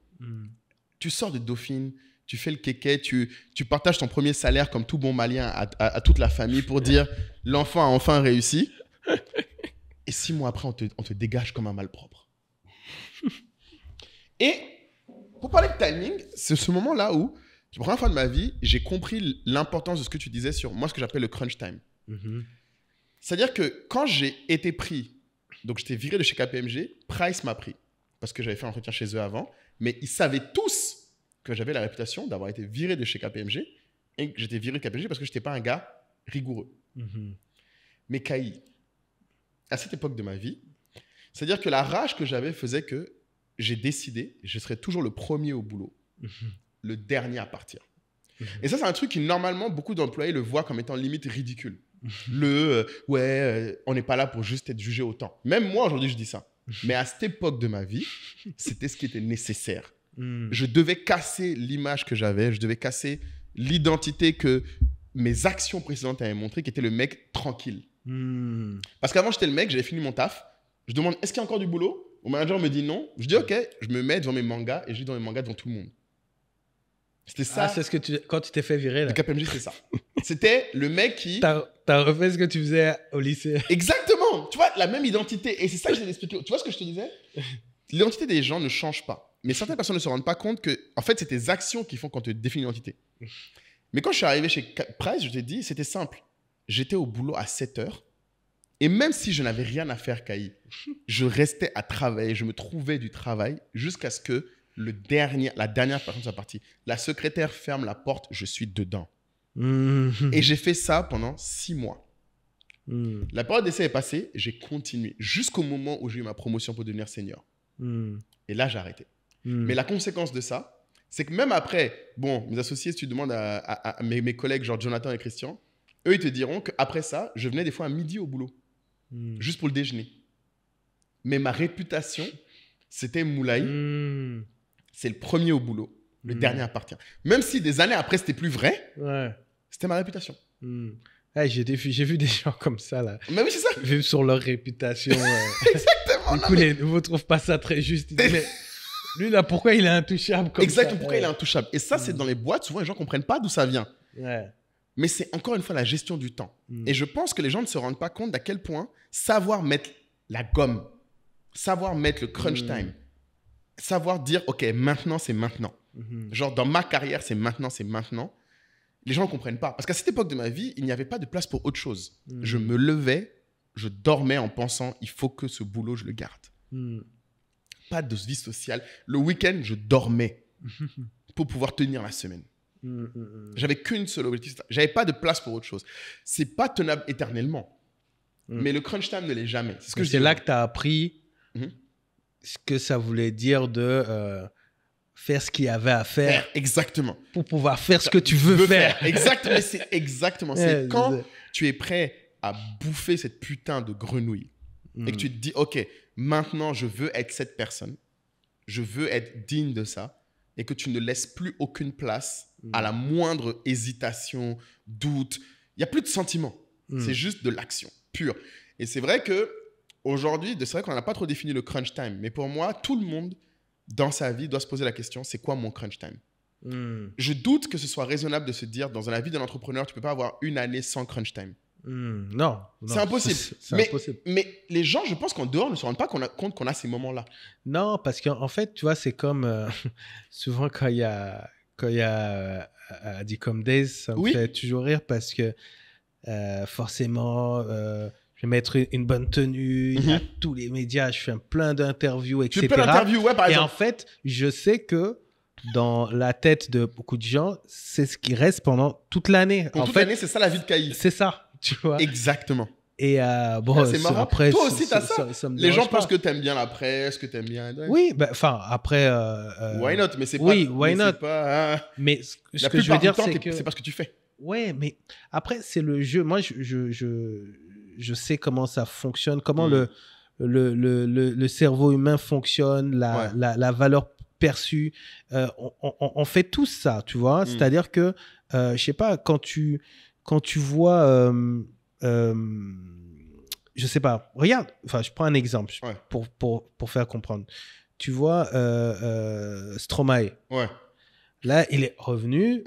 Tu sors de Dauphine, tu fais le kéké, tu partages ton premier salaire comme tout bon malien à toute la famille pour dire l'enfant a enfin réussi. Et 6 mois après, on te dégage comme un malpropre. Et pour parler de timing, c'est ce moment-là où, pour la première fois de ma vie, j'ai compris l'importance de ce que tu disais sur moi, ce que j'appelle le crunch time. C'est-à-dire que quand j'ai été pris, donc j'étais viré de chez KPMG, Price m'a pris parce que j'avais fait un entretien chez eux avant, mais ils savaient tous que j'avais la réputation d'avoir été viré de chez KPMG et que j'étais viré de KPMG parce que je n'étais pas un gars rigoureux. Mais Kaï, à cette époque de ma vie, c'est-à-dire que la rage que j'avais faisait que j'ai décidé, je serais toujours le premier au boulot, le dernier à partir. Et ça, c'est un truc qui, normalement, beaucoup d'employés le voient comme étant limite ridicule. On n'est pas là pour juste être jugé autant. Même moi, aujourd'hui, je dis ça. Mais à cette époque de ma vie, c'était ce qui était nécessaire. Je devais casser l'image que j'avais, je devais casser l'identité que mes actions précédentes avaient montré, qui était le mec tranquille. Parce qu'avant, j'étais le mec, j'avais fini mon taf. Je demande, est-ce qu'il y a encore du boulot? Mon manager me dit non. Je dis, OK, je me mets devant mes mangas et je lis dans mes mangas devant tout le monde. C'était ça. Ah, c'est ce que quand tu t'es fait virer, là. Le KPMG, c'est ça. C'était le mec qui... T'as refait ce que tu faisais au lycée. Exactement. Tu vois, la même identité. Et c'est ça que je t'ai expliqué. Tu vois ce que je te disais? L'identité des gens ne change pas. Mais certaines personnes ne se rendent pas compte que, en fait, c'est tes actions qui font qu'on te définit l'identité. Mais quand je suis arrivé chez Price, je t'ai dit, c'était simple. J'étais au boulot à 7 heures. Et même si je n'avais rien à faire, Kaï, je restais à travailler. Je me trouvais du travail jusqu'à ce que la dernière personne soit partie. La secrétaire ferme la porte, je suis dedans. Et j'ai fait ça pendant 6 mois. La période d'essai est passée, j'ai continué jusqu'au moment où j'ai eu ma promotion pour devenir senior. Et là, j'ai arrêté. Mais la conséquence de ça, c'est que même après, mes associés, si tu demandes à mes collègues, genre Jonathan et Christian, eux, ils te diront qu'après ça, je venais des fois à midi au boulot, juste pour le déjeuner. Mais ma réputation, c'était Moulay. C'est le premier au boulot, le dernier à partir. Même si des années après, c'était plus vrai, c'était ma réputation. Ouais, j'ai vu des gens comme ça, là. Mais oui, c'est ça. Vivre sur leur réputation. Exactement. Du coup, les nouveaux ne trouvent pas ça très juste. Ils disent, mais lui, là, pourquoi il est intouchable comme Exactement, ça? pourquoi il est intouchable. Et ça, c'est dans les boîtes, souvent, les gens ne comprennent pas d'où ça vient. Mais c'est encore une fois la gestion du temps. Et je pense que les gens ne se rendent pas compte d'à quel point savoir mettre la gomme, savoir mettre le crunch time, savoir dire, OK, maintenant, c'est maintenant. Genre, dans ma carrière, c'est maintenant, c'est maintenant. Les gens ne comprennent pas. Parce qu'à cette époque de ma vie, il n'y avait pas de place pour autre chose. Je me levais, je dormais en pensant, il faut que ce boulot, je le garde. Pas de vie sociale. Le week-end, je dormais pour pouvoir tenir la semaine. J'avais qu'une seule objectif. J'avais pas de place pour autre chose. C'est pas tenable éternellement. Mais le crunch time ne l'est jamais. C'est là que tu as appris ce que ça voulait dire de faire ce qu'il y avait à faire. Exactement. Pour pouvoir faire ce que tu veux faire. Exactement. C'est exactement. C'est quand tu es prêt à bouffer cette putain de grenouille et que tu te dis, OK, maintenant, je veux être cette personne. Je veux être digne de ça. Et que tu ne laisses plus aucune place à la moindre hésitation, doute. Il n'y a plus de sentiments. C'est juste de l'action pure. Et c'est vrai qu'aujourd'hui, c'est vrai qu'on n'a pas trop défini le crunch time. Mais pour moi, tout le monde, dans sa vie, doit se poser la question, c'est quoi mon crunch time? Je doute que ce soit raisonnable de se dire, dans la vie d'un entrepreneur, tu ne peux pas avoir une année sans crunch time. Non. C'est impossible. Impossible. Mais les gens, je pense qu'en dehors, ne se rendent pas compte qu'on a ces moments-là. Non, parce qu'en fait, tu vois, c'est comme souvent quand il y a Adicom Days, ça me fait toujours rire parce que forcément, je vais mettre une bonne tenue, il y a tous les médias, je fais plein d'interviews, etc. Tu fais plein d'interviews, par exemple. Et en fait, je sais que dans la tête de beaucoup de gens, c'est ce qui reste pendant toute l'année. Pour toute l'année, c'est ça la vie de Kay. C'est ça, tu vois. Exactement. Et bon, c'est marrant. après, toi aussi, t'as ça. Les gens pensent que t'aimes bien la presse, que t'aimes bien. Oui, enfin, après. Why not? Mais c'est pas. Oui, why not? Pas, hein. Mais ce que je veux dire, c'est que. C'est pas ce que tu fais. Ouais, mais après, c'est le jeu. Moi, je sais comment ça fonctionne, comment le cerveau humain fonctionne, la valeur perçue. On fait tous ça, tu vois. C'est-à-dire que, je sais pas, quand tu vois. Je sais pas, regarde, enfin, je prends un exemple pour faire comprendre. Tu vois Stromae. Ouais. Là, il est revenu,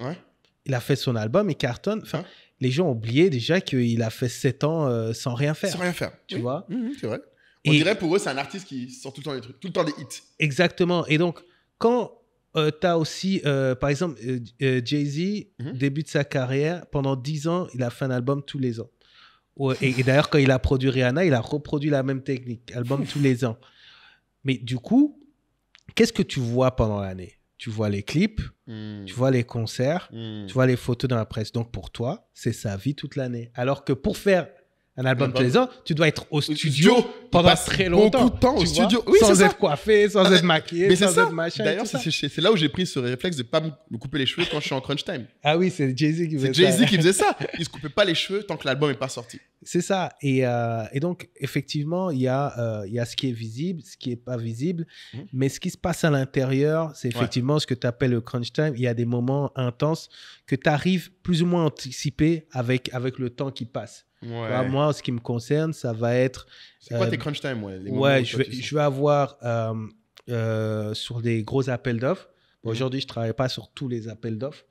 il a fait son album, il cartonne. Enfin, les gens ont oublié déjà qu'il a fait 7 ans sans rien faire. Sans rien faire. Tu vois c'est vrai. On dirait pour eux, c'est un artiste qui sort tout le temps des trucs, tout le temps des hits. Exactement. Et donc, quand tu as aussi, par exemple, Jay-Z, début de sa carrière, pendant 10 ans, il a fait un album tous les ans. Et d'ailleurs, quand il a produit Rihanna, il a reproduit la même technique, album tous les ans. Mais du coup, qu'est-ce que tu vois pendant l'année? Tu vois les clips, tu vois les concerts, tu vois les photos dans la presse. Donc pour toi, c'est sa vie toute l'année. Alors que pour faire un album tous les ans, tu dois être au studio pendant très longtemps. Beaucoup de temps au studio. Oui, sans être coiffé, sans être maquillé, sans être machin. D'ailleurs, c'est là où j'ai pris ce réflexe de ne pas me couper les cheveux quand je suis en crunch time. Ah oui, c'est Jay-Z qui faisait ça. C'est Jay-Z qui faisait ça. Il ne se coupait pas les cheveux tant que l'album n'est pas sorti. C'est ça. Et donc, effectivement, il y a ce qui est visible, ce qui n'est pas visible. Mais ce qui se passe à l'intérieur, c'est effectivement ce que tu appelles le crunch time. Il y a des moments intenses que tu arrives plus ou moins à anticiper avec le temps qui passe. Ouais. Moi, en ce qui me concerne, ça va être... C'est quoi tes crunch time? Je vais avoir sur des gros appels d'offres. Bon, aujourd'hui, je ne travaille pas sur tous les appels d'offres,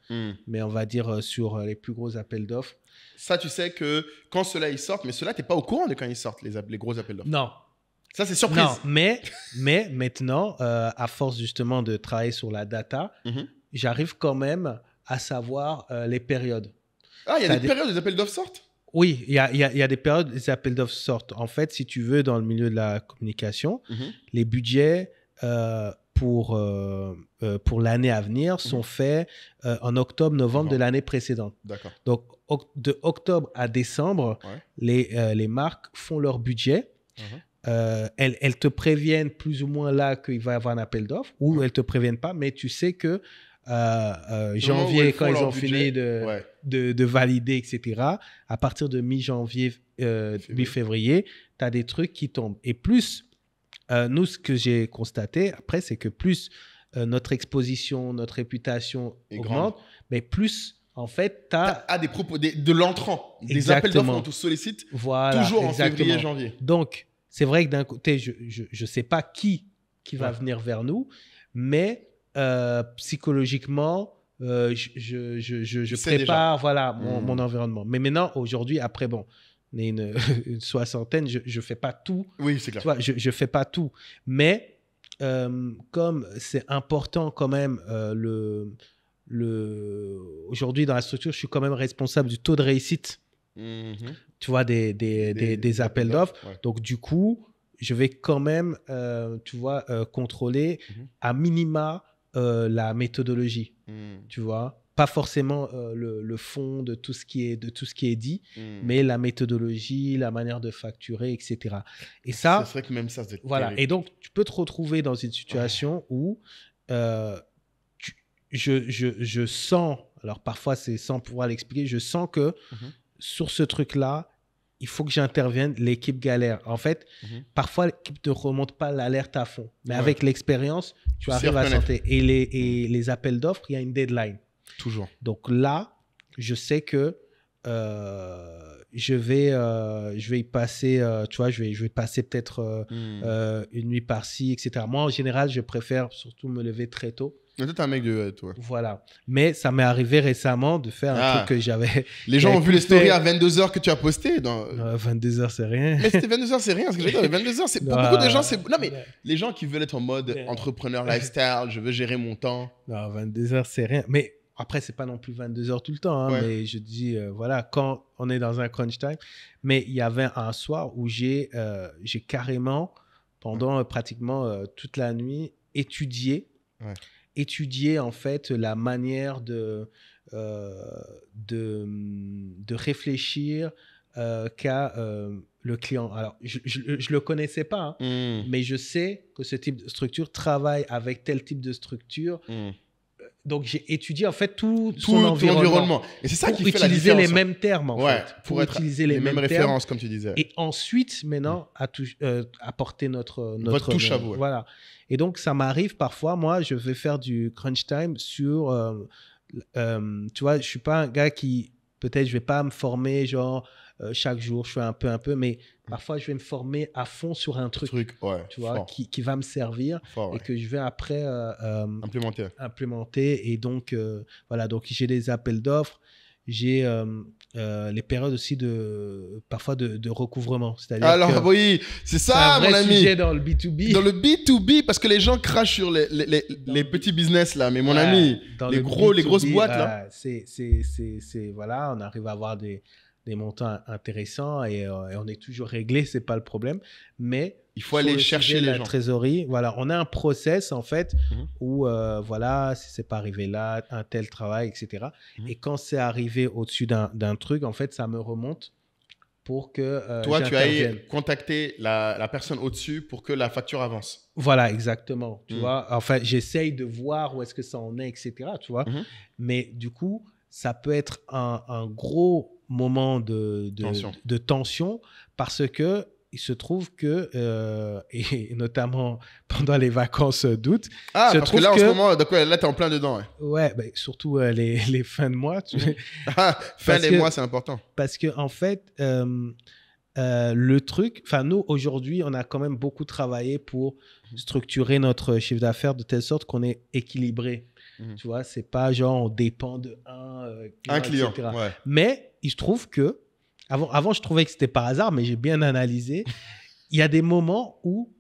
mais on va dire sur les plus gros appels d'offres. Ça, tu sais que quand ceux-là, ils sortent, mais ceux-là, tu n'es pas au courant de quand ils sortent, les gros appels d'offres. Non. Ça, c'est surprise. Non, mais maintenant, à force justement de travailler sur la data, j'arrive quand même à savoir les périodes. Ah, il y a des périodes où les appels d'offres sortent? Oui, il y a des périodes où les appels d'offres sortent. En fait, si tu veux, dans le milieu de la communication, les budgets pour l'année à venir sont faits en octobre-novembre de l'année précédente. D'accord. Donc, de octobre à décembre, les marques font leur budget. Elles te préviennent plus ou moins là qu'il va y avoir un appel d'offres ou elles ne te préviennent pas, mais tu sais que janvier, quand ils ont fini de valider, etc., à partir de mi-janvier, mi-février, tu as des trucs qui tombent. Et plus, nous, ce que j'ai constaté après, c'est que plus notre exposition, notre réputation augmente, mais plus, en fait, tu as... des propos, de l'entrant, des appels d'offres qu'on te sollicite toujours en février, janvier. Donc, c'est vrai que d'un côté, je ne sais pas qui va venir vers nous, mais... psychologiquement, je prépare mon environnement. Mais maintenant, aujourd'hui, après, bon, on est une soixantaine, je ne fais pas tout. Oui, c'est clair. Tu vois, je ne fais pas tout. Mais comme c'est important quand même, aujourd'hui, dans la structure, je suis quand même responsable du taux de réussite, tu vois, des appels d'offres. Donc, du coup, je vais quand même, tu vois, contrôler à minima la méthodologie, tu vois, pas forcément le fond de tout ce qui est dit, mais la méthodologie, la manière de facturer, etc. Et ça, c'est vrai que même ça, c'est voilà. terrible. Et donc, tu peux te retrouver dans une situation où je sens, alors parfois c'est sans pouvoir l'expliquer, je sens que sur ce truc-là, il faut que j'intervienne, l'équipe galère. En fait, parfois, l'équipe ne remonte pas l'alerte à fond. Mais avec l'expérience, tu arrives à sentir. Et les appels d'offres, il y a une deadline. Toujours. Donc là, je sais que je vais y passer, tu vois, je vais passer peut-être une nuit par-ci, etc. Moi, en général, je préfère surtout me lever très tôt. Toi, t'es un mec de toi. Voilà. Mais ça m'est arrivé récemment de faire un truc que j'avais... Les gens ont vu les stories à 22h que tu as posté. 22h, c'est rien. Mais c'était 22h, c'est rien. Ce que j'ai dit, 22h, c'est... Pour beaucoup de gens, c'est... Non, mais les gens qui veulent être en mode entrepreneur lifestyle, je veux gérer mon temps. Non, 22h, c'est rien. Mais après, c'est pas non plus 22h tout le temps. Hein, mais je dis, voilà, quand on est dans un crunch time. Mais il y avait un soir où j'ai carrément, pendant pratiquement toute la nuit, étudié étudier en fait la manière de réfléchir qu'a le client. Alors, je le connaissais pas, mais je sais que ce type de structure travaille avec tel type de structure. Donc, j'ai étudié en fait tout son environnement. Et c'est ça qui fait la différence. Pour utiliser les mêmes termes, en fait. Pour utiliser les mêmes références, comme tu disais. Et ensuite, maintenant, apporter votre touche à vous. Voilà. Et donc, ça m'arrive parfois, moi, je vais faire du crunch time sur... tu vois, je ne suis pas un gars qui... Peut-être, je ne vais pas me former, genre... chaque jour, je fais un peu, mais parfois, je vais me former à fond sur un truc tu vois, qui va me servir et que je vais après implémenter. Et donc, voilà, donc j'ai des appels d'offres, j'ai les périodes aussi parfois de recouvrement. C'est-à-dire alors, oui, c'est ça, mon ami. C'est un vrai sujet dans le B2B. Dans le B2B, parce que les gens crachent sur les petits business, là, mais mon ami, les grosses boîtes, là. Voilà, on arrive à avoir des montants intéressants et on est toujours réglé, c'est pas le problème. Mais il faut aller chercher les la gens. Trésorerie, voilà, on a un process en fait où voilà, si c'est pas arrivé là, un tel travail, etc. Et quand c'est arrivé au-dessus d'un truc, en fait, ça me remonte pour que toi, tu ailles contacter la personne au-dessus pour que la facture avance. Voilà, exactement. Tu vois, enfin, j'essaye de voir où est-ce que ça en est, etc. Tu vois, mais du coup, ça peut être un gros moment de tension parce que il se trouve que et notamment pendant les vacances d'août parce que là en ce moment là t'es en plein dedans surtout les fins de mois fin des mois c'est important parce que en fait le truc, enfin nous aujourd'hui on a quand même beaucoup travaillé pour structurer notre chiffre d'affaires de telle sorte qu'on est équilibré. Tu vois, c'est pas genre on dépend de un client, etc. Mais il se trouve que avant je trouvais que c'était par hasard, mais j'ai bien analysé. Il y a des moments où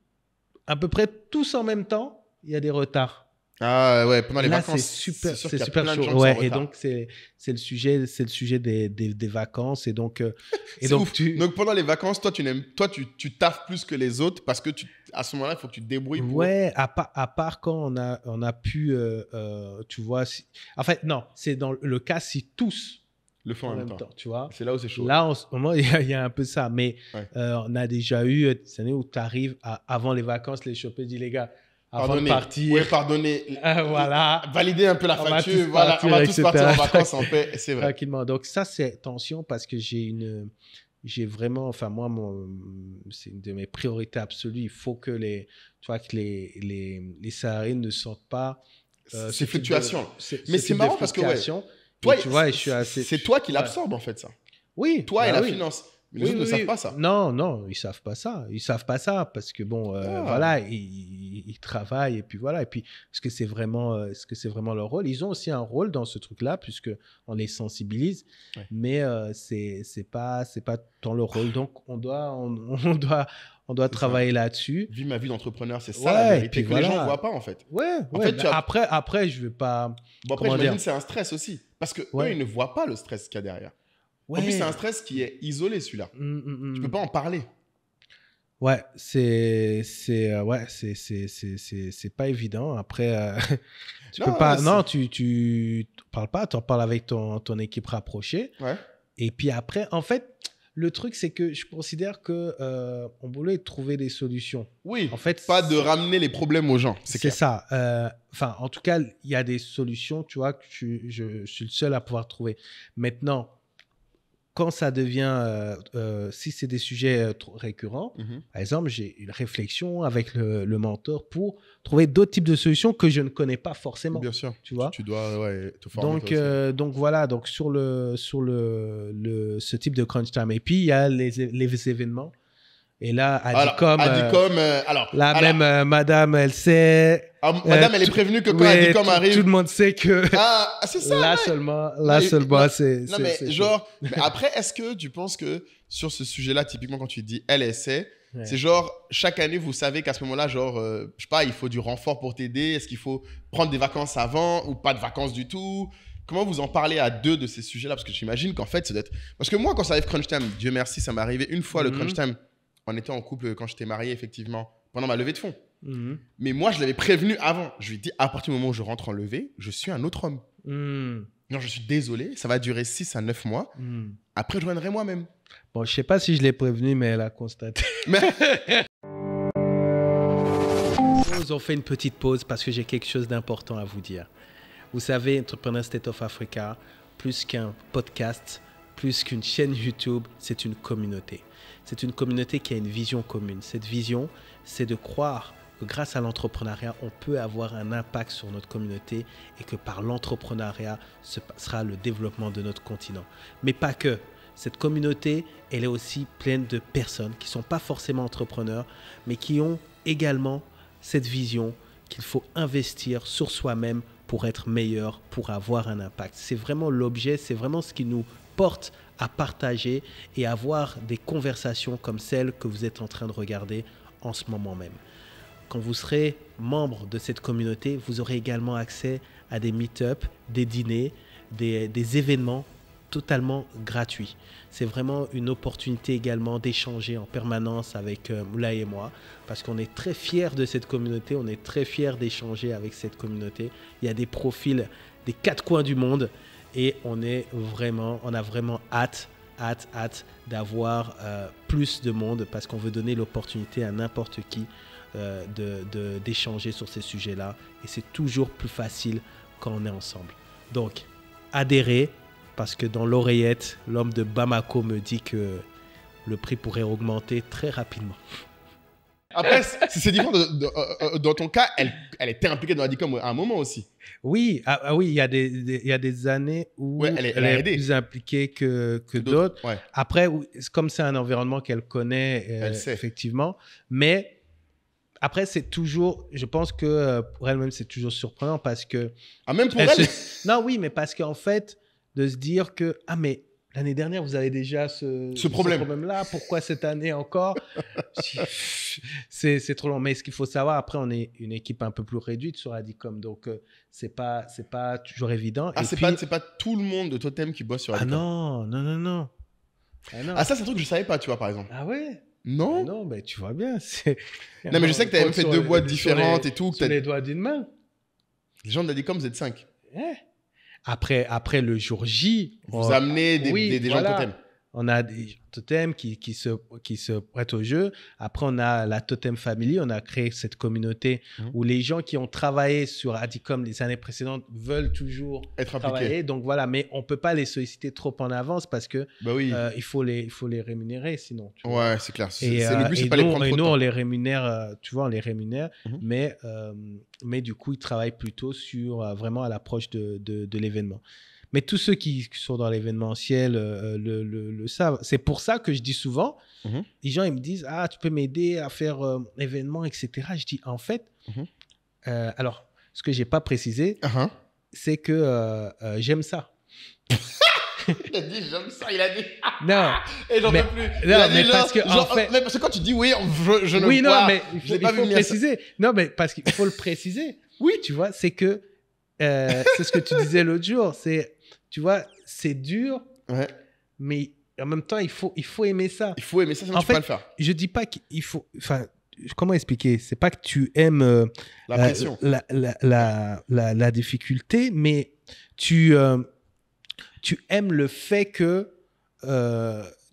à peu près tous en même temps, il y a des retards. Ah ouais, pendant les vacances, c'est super chaud. Ouais, et donc c'est le sujet des vacances et donc donc pendant les vacances, toi tu taffes plus que les autres parce que à ce moment-là, il faut que tu te débrouilles pour... Ouais, à part quand on a pu tu vois en fait non, c'est dans le cas si tous le font en même temps, tu vois. C'est là où c'est chaud. Là en ce moment, il y a un peu ça, mais on a déjà eu des années où tu arrives avant les vacances, les shoppers disent les gars avant de partir. Oui, pardonnez. Voilà. Valider un peu la facture. Voilà, on va tous partir en vacances en paix. C'est vrai. Tranquillement. Donc, ça, c'est tension parce que j'ai vraiment, enfin, moi, c'est une de mes priorités absolues. Il faut que les salariés ne sentent pas ces fluctuations. Mais c'est marrant parce que, toi, tu vois, c'est toi qui l'absorbe, en fait, ça. Oui. Toi et la finance. Les autres ne savent pas ça. Non, ils savent pas ça. Ils savent pas ça parce que bon, voilà, ils travaillent et puis voilà. Et puis, est-ce que c'est vraiment leur rôle? Ils ont aussi un rôle dans ce truc-là puisque on les sensibilise, mais c'est pas tant leur rôle. Donc, on doit travailler là-dessus. Vis ma vie d'entrepreneur, c'est ça la vérité que les gens ne voient pas en fait. En fait, après, je vais pas. Bon, après, j'imagine que c'est un stress aussi parce que eux, ils ne voient pas le stress qu'il y a derrière. En plus, c'est un stress qui est isolé, celui-là. Tu peux pas en parler. Ouais, c'est pas évident. Après, tu peux pas. Non, tu parles pas. Tu en parles avec ton équipe rapprochée. Ouais. Et puis après, en fait, le truc, c'est que je considère que on voulait trouver des solutions. Oui. En fait, pas de ramener les problèmes aux gens. C'est ça. Enfin, en tout cas, il y a des solutions. Tu vois que je suis le seul à pouvoir trouver. Maintenant. Quand ça devient, si c'est des sujets récurrents, par exemple, j'ai une réflexion avec le mentor pour trouver d'autres types de solutions que je ne connais pas forcément. Bien sûr. Tu vois. Tu dois te former. Donc voilà. Donc sur ce type de crunch time. Et puis il y a les événements. Et là, Adicom, madame, elle sait. Madame, elle est prévenue que quand Adicom arrive. Tout le monde sait que. C'est ça. Là seulement, c'est. Non, mais genre. Mais après, est-ce que tu penses que sur ce sujet-là, typiquement, quand tu dis elle essaie, c'est genre, chaque année, vous savez qu'à ce moment-là, genre, je sais pas, il faut du renfort pour t'aider. Est-ce qu'il faut prendre des vacances avant ou pas de vacances du tout? Comment vous en parlez à deux de ces sujets-là? Parce que j'imagine qu'en fait, ça doit être. Parce que moi, quand ça arrive crunch time, Dieu merci, ça m'est arrivé une fois le crunch time. On était en couple quand j'étais marié, effectivement, pendant ma levée de fonds. Mais moi, je l'avais prévenu avant. Je lui ai dit, à partir du moment où je rentre en levée, je suis un autre homme. Non, je suis désolé, ça va durer 6 à 9 mois. Après, je reviendrai moi-même. Bon, je ne sais pas si je l'ai prévenu, mais elle a constaté. On fait une petite pause parce que j'ai quelque chose d'important à vous dire. Vous savez, Entrepreneur State of Africa, plus qu'un podcast, plus qu'une chaîne YouTube, c'est une communauté. C'est une communauté qui a une vision commune. Cette vision, c'est de croire que grâce à l'entrepreneuriat, on peut avoir un impact sur notre communauté et que par l'entrepreneuriat, ce sera le développement de notre continent. Mais pas que. Cette communauté, elle est aussi pleine de personnes qui ne sont pas forcément entrepreneurs, mais qui ont également cette vision qu'il faut investir sur soi-même pour être meilleur, pour avoir un impact. C'est vraiment l'objet, c'est vraiment ce qui nous porte à partager et avoir des conversations comme celles que vous êtes en train de regarder en ce moment même. Quand vous serez membre de cette communauté, vous aurez également accès à des meet-up, des dîners, des événements totalement gratuits. C'est vraiment une opportunité également d'échanger en permanence avec Moulay et moi, parce qu'on est très fiers de cette communauté, on est très fiers d'échanger avec cette communauté. Il y a des profils des 4 coins du monde et on a vraiment hâte d'avoir plus de monde parce qu'on veut donner l'opportunité à n'importe qui d'échanger sur ces sujets-là et c'est toujours plus facile quand on est ensemble. Donc, adhérez parce que dans l'oreillette, l'homme de Bamako me dit que le prix pourrait augmenter très rapidement. Après, c'est différent. Dans ton cas, elle était impliquée dans Adicom à un moment aussi. Oui, oui, il y a des années où elle est plus impliquée que d'autres. Ouais. Après, comme c'est un environnement qu'elle connaît, effectivement. Mais après, c'est toujours, je pense que pour elle-même, c'est toujours surprenant parce que... Ah, même pour elle Non, oui, mais parce qu'en fait, de se dire que, ah, mais l'année dernière, vous avez déjà ce problème-là. Pourquoi cette année encore? C'est trop long. Mais ce qu'il faut savoir, après, on est une équipe un peu plus réduite sur Adicom. Donc, c'est pas toujours évident. Ah, c'est pas tout le monde de Totem qui bosse sur Adicom. Ah non. Ah, ça, c'est un truc que je savais pas, tu vois, par exemple. Ah ouais? Non? Ah non, tu vois bien. Non, mais je sais que tu avais même fait 2 boîtes différentes et tout. Sur les doigts d'une main. Les gens d'Adicom, vous êtes 5. Ouais. Après le jour J, vous amenez des gens de Totem. On a des Totem qui se prêtent au jeu. Après, on a la Totem Family. On a créé cette communauté où les gens qui ont travaillé sur Adicom les années précédentes veulent toujours être travailler. Impliqués. Donc voilà, mais on ne peut pas les solliciter trop en avance parce que il faut les rémunérer sinon. Tu vois. Ouais, c'est clair. Le but, c'est pas les prendre trop de temps. Et nous, on les rémunère, tu vois, on les rémunère. Mais du coup, ils travaillent plutôt sur vraiment à l'approche de l'événement. Mais tous ceux qui sont dans l'événementiel le savent. C'est pour ça que je dis souvent, les gens ils me disent « Ah, tu peux m'aider à faire événement, etc. » Je dis en fait, alors, ce que je n'ai pas précisé, c'est que j'aime ça. Il a dit « j'aime ça », il a dit « Non. Et j'en peux plus. Non, mais parce que en fait... Mais parce que quand tu dis « oui, je ne oui, vois non, mais il faut préciser. Non, mais parce qu'il faut le préciser. Oui, tu vois, c'est que... c'est ce que tu disais l'autre jour, c'est... Tu vois, c'est dur, mais en même temps, il faut aimer ça. Il faut aimer ça, sinon tu peux pas le faire. Je dis pas qu'il faut... Enfin, comment expliquer? C'est pas que tu aimes la pression, la difficulté, mais tu aimes le fait que...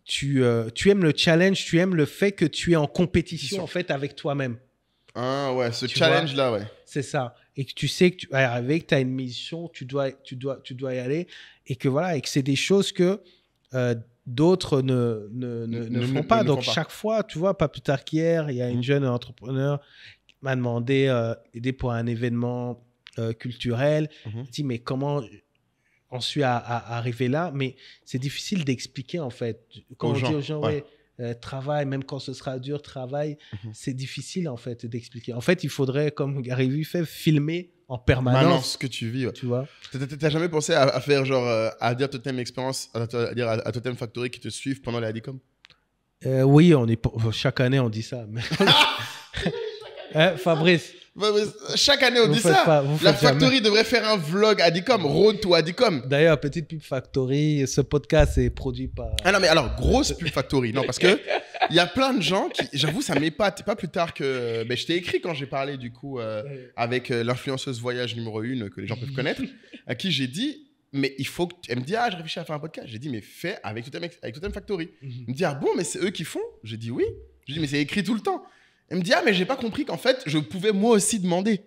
tu aimes le challenge, tu aimes le fait que tu es en compétition en fait, avec toi-même. Ah ouais, ce challenge-là, ouais. C'est ça. Et que tu sais que tu vas y arriver, que tu as une mission, tu dois y aller. Et que voilà, et que c'est des choses que d'autres ne font pas. Donc, chaque fois, tu vois, pas plus tard qu'hier, il y a une jeune entrepreneur qui m'a demandé d'aider pour un événement culturel. Elle dit, mais comment on suis arrivé là? Mais c'est difficile d'expliquer, en fait. Quand on dit aux gens, travail, même quand ce sera dur, travail, c'est difficile en fait d'expliquer. En fait, il faudrait, comme Gary Vee fait, filmer en permanence ce que tu vis. Ouais. Tu vois. T'as jamais pensé à faire genre à dire Totem Experience, à dire à Totem Factory qui te suivent pendant les Adicom? Oui, chaque année on dit ça. Mais... Fabrice. Chaque année on dit ça. La Factory devrait faire un vlog Adicom, Road to Adicom. D'ailleurs, petite pub Factory, ce podcast est produit par... Ah non, mais alors, grosse pub Factory. Non, parce que Il y a plein de gens qui, j'avoue, ça m'épate. Pas plus tard que, je t'ai écrit quand j'ai parlé du coup avec l'influenceuse voyage numéro 1 que les gens peuvent connaître, à qui j'ai dit, mais il faut que, elle me dit, je réfléchis à faire un podcast. J'ai dit, mais fais avec Totem Factory. Elle me dit, bon, mais c'est eux qui font. J'ai dit oui. J'ai dit, mais c'est écrit tout le temps. Elle me dit, mais j'ai pas compris qu'en fait, je pouvais moi aussi demander.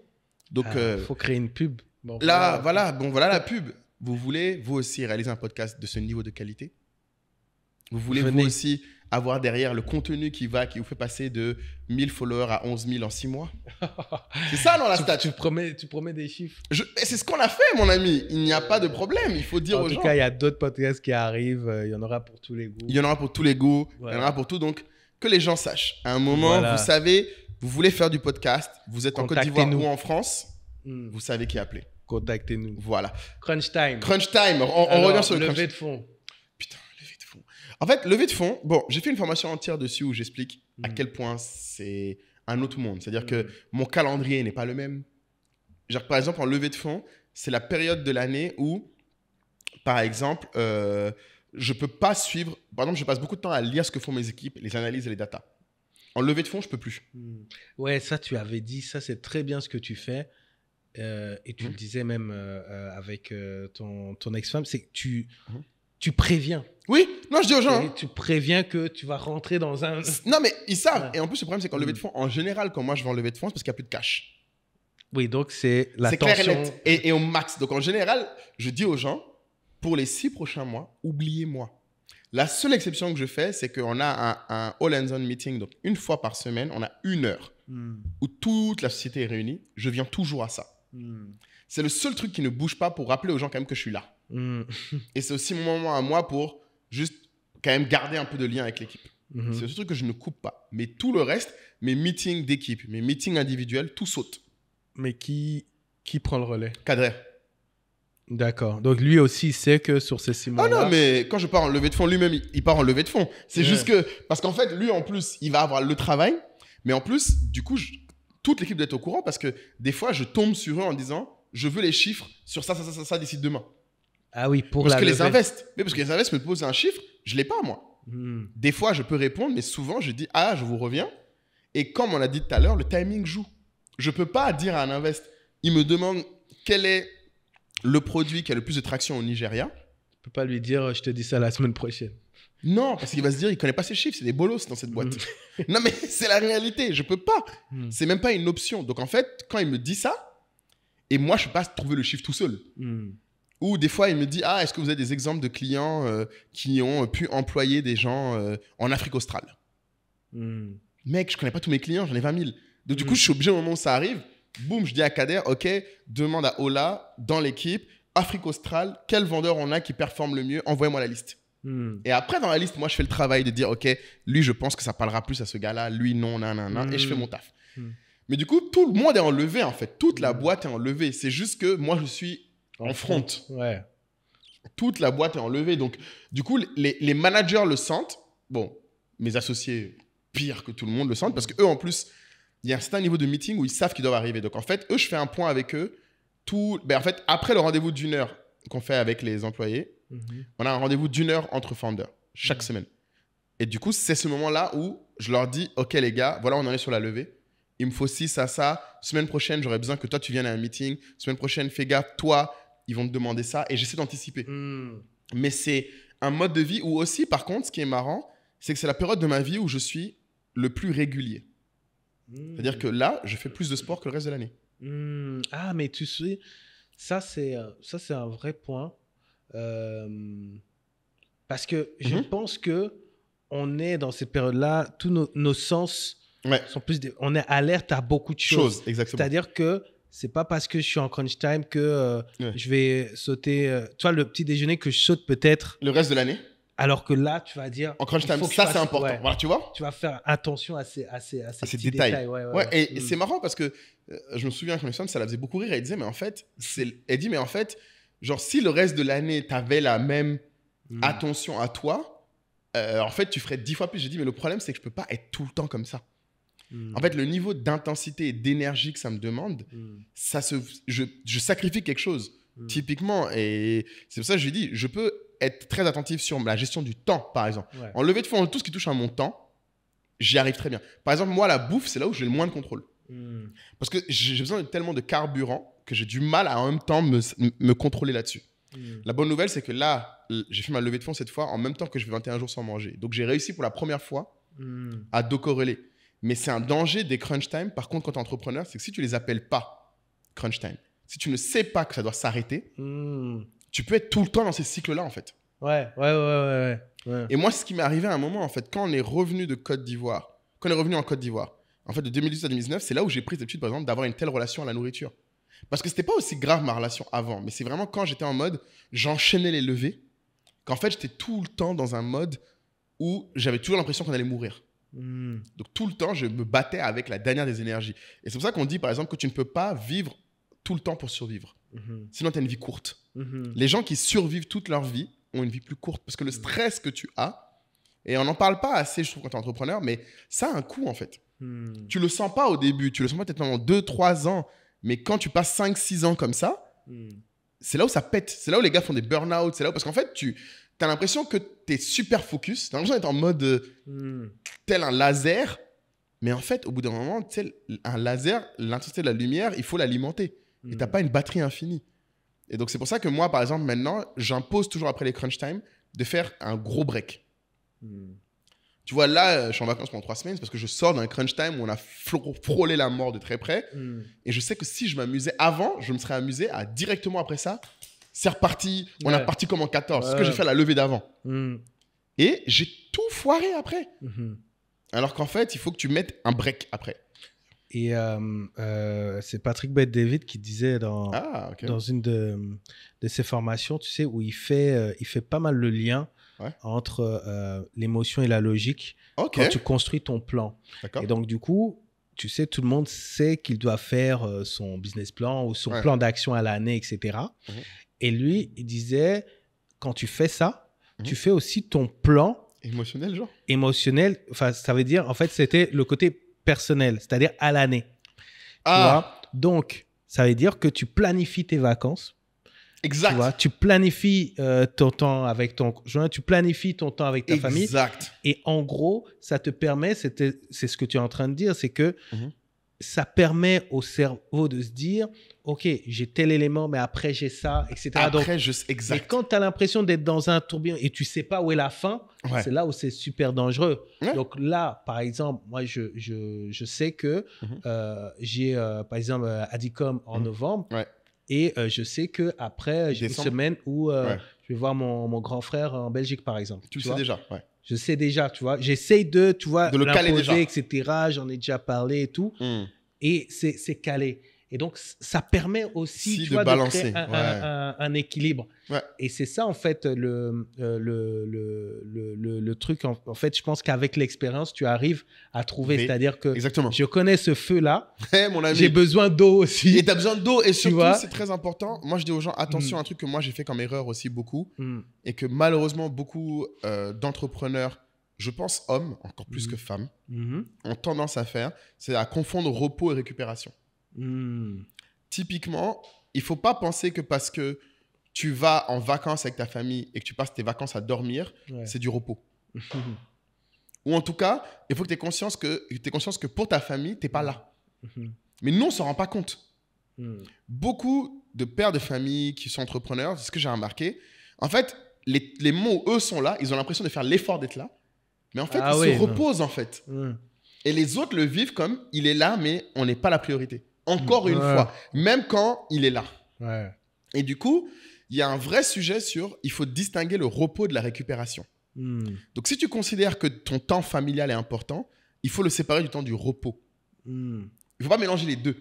Donc, faut créer une pub. Bon, là, voilà la pub. Vous voulez, vous aussi, réaliser un podcast de ce niveau de qualité? Vous voulez, vous aussi, avoir derrière le contenu qui vous fait passer de 1000 followers à 11 000 en 6 mois? C'est ça, non, la stat. Tu promets des chiffres. C'est ce qu'on a fait, mon ami. Il n'y a pas de problème. Il faut dire aux gens. En tout cas, il y a d'autres podcasts qui arrivent. Il y en aura pour tous les goûts. Il y en aura pour tous les goûts. Voilà. Il y en aura pour tout. Donc, que les gens sachent. À un moment, vous savez, vous voulez faire du podcast. Vous êtes en Côte d'Ivoire ou en France. Vous savez qui appeler. Contactez-nous. Voilà. Crunch time. Crunch time. On revient sur le levée de fonds. Putain, levée de fonds. En fait, levée de fonds, j'ai fait une formation entière dessus où j'explique à quel point c'est un autre monde. C'est-à-dire que mon calendrier n'est pas le même. Genre, par exemple, en levée de fonds, c'est la période de l'année où, par exemple, je peux pas suivre. Par exemple, je passe beaucoup de temps à lire ce que font mes équipes, les analyses et les datas. En levée de fonds, je peux plus. Ouais, ça, tu avais dit. Ça, c'est très bien ce que tu fais. Et tu le disais même avec ton ex-femme, c'est que tu préviens. Oui, non, je dis aux gens. Et tu préviens que tu vas rentrer dans un... Non, mais ils savent. Et en plus, le problème, c'est qu'en levée de fonds, en général, quand moi je vais en levée de fonds, c'est parce qu'il n'y a plus de cash. Oui, donc c'est la tension. C'est clair et net. Et au max. Donc en général, je dis aux gens, pour les 6 prochains mois, oubliez-moi. La seule exception que je fais, c'est qu'on a un all hands on meeting. Donc une fois par semaine, on a 1 heure où toute la société est réunie. Je viens toujours à ça. C'est le seul truc qui ne bouge pas pour rappeler aux gens quand même que je suis là. Et c'est aussi mon moment à moi pour juste quand même garder un peu de lien avec l'équipe. C'est le seul truc que je ne coupe pas. Mais tout le reste, mes meetings d'équipe, mes meetings individuels, tout saute. Mais qui prend le relais? Kader. D'accord. Donc lui aussi, il sait que sur ces 6 mois-là... Ah non, mais quand je pars en levée de fonds, lui-même, il part en levée de fonds. C'est juste que... Parce qu'en fait, lui, en plus, il va avoir le travail. Mais en plus, du coup, toute l'équipe doit être au courant parce que des fois, je tombe sur eux en disant, je veux les chiffres sur ça d'ici demain. Ah oui, pour parce la que levée. les invests. Mais parce que les invests me posent un chiffre, je ne l'ai pas, moi. Des fois, je peux répondre, mais souvent, je dis, je vous reviens. Et comme on a dit tout à l'heure, le timing joue. Je ne peux pas dire à un invest, il me demande quel est le produit qui a le plus de traction au Nigeria. Tu ne peux pas lui dire, je te dis ça la semaine prochaine. Non, parce qu'il va se dire, il ne connaît pas ses chiffres, c'est des bolos dans cette boîte. Non, mais c'est la réalité, je ne peux pas. C'est même pas une option. Donc en fait, quand il me dit ça, et moi, je ne peux pas trouver le chiffre tout seul. Ou des fois, il me dit, est-ce que vous avez des exemples de clients qui ont pu employer des gens en Afrique australe? Mec, je ne connais pas tous mes clients, j'en ai 20 000. Donc du coup, je suis obligé au moment où ça arrive, boum, je dis à Kader, ok, demande à Ola, dans l'équipe, Afrique australe, quel vendeur on a qui performe le mieux, envoyez-moi la liste. Et après, dans la liste, moi, je fais le travail de dire, ok, lui, je pense que ça parlera plus à ce gars-là, lui, non, et je fais mon taf. Mais du coup, tout le monde est enlevé, en fait. Toute la boîte est enlevée. C'est juste que moi, je suis en front. Ouais. Toute la boîte est enlevée. Donc, du coup, les managers le sentent. Bon, mes associés, pire que tout le monde le sentent, parce qu'eux, en plus, il y a un certain niveau de meeting où ils savent qu'ils doivent arriver. Donc, en fait, eux, je fais un point avec eux. En fait, après le rendez-vous d'1 heure qu'on fait avec les employés, on a un rendez-vous d'1 heure entre founders chaque semaine. Et du coup, c'est ce moment-là où je leur dis, ok les gars, voilà, on en est sur la levée. Il me faut ci, ça. Semaine prochaine, j'aurais besoin que toi, tu viennes à un meeting. Semaine prochaine, fais gaffe, toi, ils vont te demander ça. Et j'essaie d'anticiper. Mais c'est un mode de vie où aussi, par contre, ce qui est marrant, c'est que c'est la période de ma vie où je suis le plus régulier. C'est-à-dire que là, je fais plus de sport que le reste de l'année. Ah, mais tu sais, ça, c'est un vrai point. Parce que je pense qu'on est dans cette période-là, tous nos sens sont plus... On est alerte à beaucoup de choses. Exactement. C'est-à-dire que c'est pas parce que je suis en crunch time que je vais sauter... tu vois, le petit déjeuner que je saute peut-être... Le reste de l'année. Alors que là, tu vas dire... En crunch time, ça, c'est important. Ouais. Voilà, tu vois. Tu vas faire attention à ces petits détails. Ouais. Et c'est marrant parce que je me souviens que mes femmes, ça la faisait beaucoup rire. Elle disait, mais en fait, genre, si le reste de l'année, tu avais la même attention à toi, en fait, tu ferais 10 fois plus. J'ai dit, mais le problème, c'est que je peux pas être tout le temps comme ça. En fait, le niveau d'intensité et d'énergie que ça me demande, je sacrifie quelque chose. Typiquement, et c'est pour ça que je lui dis, je peux être très attentif sur la gestion du temps, par exemple. En levée de fonds, tout ce qui touche à mon temps, j'y arrive très bien. Par exemple, moi, la bouffe, c'est là où j'ai le moins de contrôle. Parce que j'ai besoin de tellement de carburant que j'ai du mal à en même temps me contrôler là-dessus. La bonne nouvelle, c'est que là, j'ai fait ma levée de fonds cette fois en même temps que je fais 21 jours sans manger. Donc, j'ai réussi pour la première fois à docoreler. Mais c'est un danger des crunch time. Par contre, quand tu es entrepreneur, c'est que si tu les appelles pas crunch time, si tu ne sais pas que ça doit s'arrêter, tu peux être tout le temps dans ces cycles-là, en fait. Ouais. Et moi, c'est ce qui m'est arrivé à un moment, en fait, quand on est revenu de Côte d'Ivoire, quand on est revenu en Côte d'Ivoire, en fait, de 2018 à 2019, c'est là où j'ai pris l'habitude, par exemple, d'avoir une telle relation à la nourriture. Parce que c'était pas aussi grave ma relation avant, mais c'est vraiment quand j'étais en mode, j'enchaînais les levées, qu'en fait, j'étais tout le temps dans un mode où j'avais toujours l'impression qu'on allait mourir. Donc, tout le temps, je me battais avec la dernière des énergies. Et c'est pour ça qu'on dit, par exemple, que tu ne peux pas vivre tout le temps pour survivre. Sinon, tu as une vie courte. Les gens qui survivent toute leur vie ont une vie plus courte. Parce que le stress que tu as, et on n'en parle pas assez, je trouve, quand tu es entrepreneur, mais ça a un coût, en fait. Tu le sens pas au début, tu le sens pas peut-être pendant 2-3 ans, mais quand tu passes 5-6 ans comme ça, c'est là où ça pète. C'est là où les gars font des burn-out. C'est là où, parce qu'en fait, tu as l'impression que tu es super focus. Tu as l'impression d'être en mode tel un laser. Mais en fait, au bout d'un moment, tu sais, un laser, l'intensité de la lumière, il faut l'alimenter. Et tu n'as pas une batterie infinie. Et donc, c'est pour ça que moi, par exemple, maintenant, j'impose toujours après les crunch time de faire un gros break. Tu vois, là, je suis en vacances pendant 3 semaines parce que je sors d'un crunch time où on a frôlé la mort de très près. Et je sais que si je m'amusais avant, je me serais amusé à directement après ça, c'est reparti. On est reparti comme en 14. Ce que j'ai fait à la levée d'avant. Et j'ai tout foiré après. Alors qu'en fait, il faut que tu mettes un break après. Et c'est Patrick Bet-David qui disait dans une de ses formations, tu sais, où il fait pas mal le lien entre l'émotion et la logique quand tu construis ton plan. Et donc, du coup, tu sais, tout le monde sait qu'il doit faire son business plan ou son plan d'action à l'année, etc. Et lui, il disait, quand tu fais ça, tu fais aussi ton plan émotionnel, genre émotionnel. Enfin, ça veut dire, en fait, c'était le côté personnel, c'est-à-dire à l'année. Tu vois? Donc, ça veut dire que tu planifies tes vacances. Exact. Tu vois, tu planifies ton temps avec ton conjoint, tu planifies ton temps avec ta famille. Exact. Et en gros, ça te permet, c'est ce que tu es en train de dire, c'est que ça permet au cerveau de se dire, OK, j'ai tel élément, mais après j'ai ça, etc. Après, donc, exact. Et quand tu as l'impression d'être dans un tourbillon et tu sais pas où est la fin, c'est là où c'est super dangereux. Donc là, par exemple, moi, je sais que j'ai, par exemple, Adicom en novembre. Et je sais qu'après, j'ai une semaine où je vais voir mon grand frère en Belgique, par exemple. Tu le sais déjà, Je sais déjà, tu vois. J'essaye de le caler déjà. etc. J'en ai déjà parlé et tout. Et c'est calé. Et donc, ça permet aussi tu vois, de créer un équilibre. Et c'est ça, en fait, le truc. En fait, je pense qu'avec l'expérience, tu arrives à trouver. C'est-à-dire que je connais ce feu-là. Mon ami. J'ai besoin d'eau aussi. Et tu as besoin d'eau. Et surtout, c'est très important. Moi, je dis aux gens, attention à un truc que moi, j'ai fait comme erreur aussi beaucoup. Et que malheureusement, beaucoup d'entrepreneurs, je pense hommes, encore plus que femmes, ont tendance à faire, c'est à confondre repos et récupération. Typiquement, il ne faut pas penser que parce que tu vas en vacances avec ta famille et que tu passes tes vacances à dormir, c'est du repos. Ou en tout cas, il faut que tu aies conscience que pour ta famille, tu n'es pas là. Mais nous, on ne s'en rend pas compte. Beaucoup de pères de famille qui sont entrepreneurs, c'est ce que j'ai remarqué, en fait, les moments où eux sont là, ils ont l'impression de faire l'effort d'être là. Mais en fait, ils se reposent, en fait. Et les autres le vivent comme, il est là, mais on n'est pas la priorité. Encore une fois. Même quand il est là. Et du coup, il y a un vrai sujet sur, il faut distinguer le repos de la récupération. Donc, si tu considères que ton temps familial est important, il faut le séparer du temps du repos. Il ne faut pas mélanger les deux.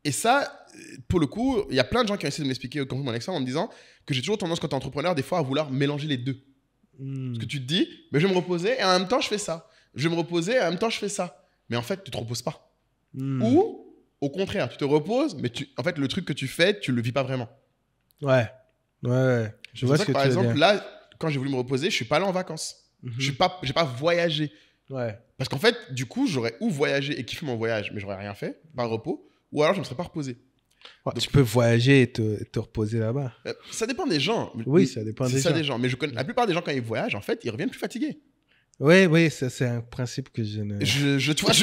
Et ça, pour le coup, il y a plein de gens qui ont essayé de m'expliquer comme mon exemple en me disant que j'ai toujours tendance, quand tu es entrepreneur, des fois à vouloir mélanger les deux. Parce que tu te dis, mais je vais me reposer et en même temps, je fais ça. Je vais me reposer et en même temps, je fais ça. Mais en fait, tu ne te reposes pas. Ou, au contraire, tu te reposes, mais en fait, le truc que tu fais, tu ne le vis pas vraiment. Je vois ce que par exemple, là, quand j'ai voulu me reposer, je ne suis pas allé en vacances. Je n'ai pas voyagé. Parce qu'en fait, du coup, j'aurais ou voyagé et kiffé mon voyage, mais je n'aurais rien fait, pas repos, ou alors je ne me serais pas reposé. Donc, tu peux voyager et te reposer là-bas. Ça dépend des gens. Oui, ça dépend des gens. Mais je connais la plupart des gens, quand ils voyagent, en fait, ils reviennent plus fatigués. Oui, ça, c'est un principe que je ne... Tu vois,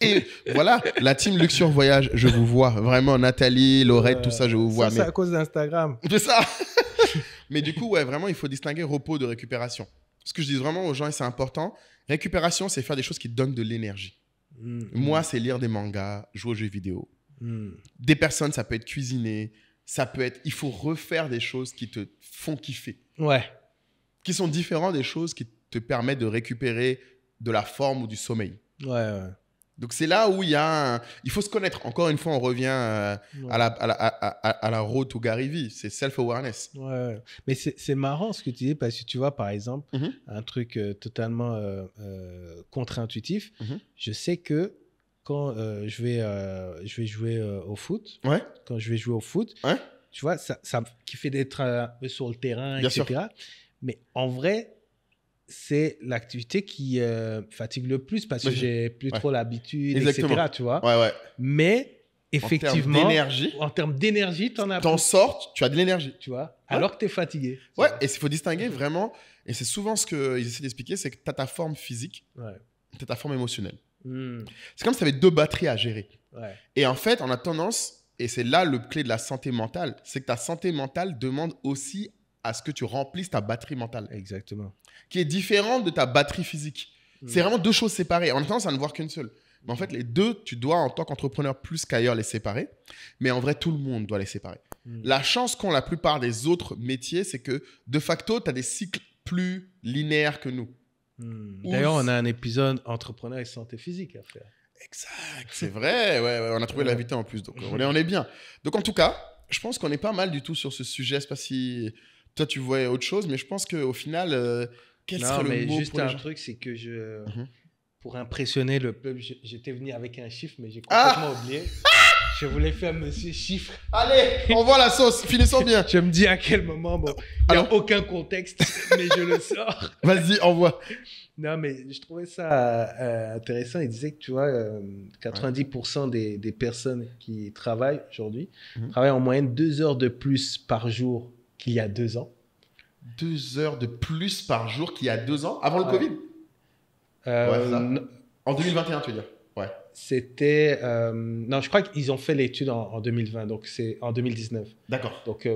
Et voilà, la team Luxure Voyage, je vous vois. Vraiment, Nathalie, Laurette, tout ça, je vous vois. Ça, c'est à cause d'Instagram. C'est ça. Mais du coup, ouais, vraiment, il faut distinguer repos de récupération. Ce que je dis vraiment aux gens, et c'est important, récupération, c'est faire des choses qui te donnent de l'énergie. Moi, c'est lire des mangas, jouer aux jeux vidéo. Des personnes, ça peut être cuisiner, ça peut être... Il faut refaire des choses qui te font kiffer. Ouais. Qui sont différentes des choses qui te permettent de récupérer de la forme ou du sommeil. Ouais. Donc, c'est là où il y a il faut se connaître. Encore une fois, on revient à la road to Gary Vee. C'est self-awareness. Ouais. Mais c'est marrant ce que tu dis parce que tu vois, par exemple, un truc totalement contre-intuitif. Je sais que quand je vais jouer au foot, tu vois, ça me kiffait d'être un peu sur le terrain, Bien etc. sûr. Mais en vrai, c'est l'activité qui fatigue le plus parce que j'ai plus trop l'habitude, Exactement. etc. Tu vois. Ouais. Mais effectivement, en termes d'énergie, tu en as T'en plus. sors, tu as de l'énergie. Tu vois, alors que tu es fatigué. Ouais, et il faut distinguer vraiment, et c'est souvent ce qu'ils essaient d'expliquer, c'est que tu as ta forme physique, tu as ta forme émotionnelle. C'est comme si tu avais 2 batteries à gérer. Ouais. Et en fait, on a tendance, et c'est là le clé de la santé mentale, c'est que ta santé mentale demande aussi à ce que tu remplisses ta batterie mentale. Exactement. Qui est différente de ta batterie physique. C'est vraiment 2 choses séparées. On a tendance à ne voir qu'une seule. Mais en fait, les deux, tu dois, en tant qu'entrepreneur, plus qu'ailleurs, les séparer. Mais en vrai, tout le monde doit les séparer. La chance qu'ont la plupart des autres métiers, c'est que, de facto, tu as des cycles plus linéaires que nous. D'ailleurs, on a un épisode entrepreneur et santé physique à faire. Exact, c'est vrai. Ouais, on a trouvé l'invité en plus. Donc, on est bien. Donc, en tout cas, je pense qu'on est pas mal du tout sur ce sujet. Je ne sais pas si toi, tu vois autre chose, mais je pense qu'au final, quel serait le mot juste pour les gens ? truc, c'est que pour impressionner le peuple, j'étais venu avec un chiffre, mais j'ai complètement oublié. Je voulais faire monsieur chiffre. Allez, on voit la sauce. Finissons bien. Je me dis à quel moment, il n'y a aucun contexte, mais je le sors. Vas-y, envoie. Non, mais je trouvais ça intéressant. Il disait que, tu vois, 90% des personnes qui travaillent aujourd'hui travaillent en moyenne 2 heures de plus par jour qu'il y a 2 ans. 2 heures de plus par jour qu'il y a 2 ans, avant le Covid. En 2021, tu veux dire. Ouais. C'était... non, je crois qu'ils ont fait l'étude en 2020, donc c'est en 2019. D'accord. Donc,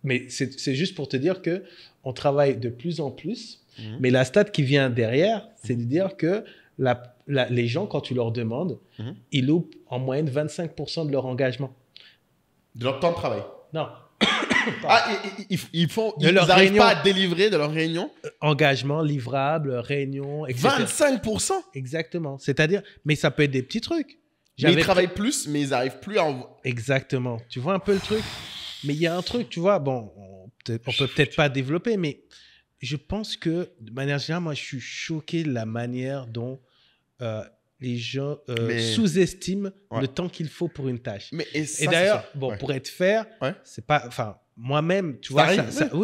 mais c'est juste pour te dire qu'on travaille de plus en plus, mais la stat qui vient derrière, c'est de dire que les gens, quand tu leur demandes, ils loupent en moyenne 25% de leur engagement. De leur temps de travail. Non. Ils n'arrivent pas à délivrer de leur réunion. Engagement, livrable, réunion, etc. 25%. Exactement. C'est-à-dire, mais ça peut être des petits trucs. Mais ils travaillent plus, mais ils n'arrivent plus à... Exactement. Tu vois un peu le truc. Mais il y a un truc, tu vois, bon, on peut peut-être pas développer, mais je pense que, de manière générale, moi, je suis choqué de la manière dont les gens sous-estiment le temps qu'il faut pour une tâche. Et d'ailleurs, pour être fair, c'est pas... Enfin, moi-même, tu vois,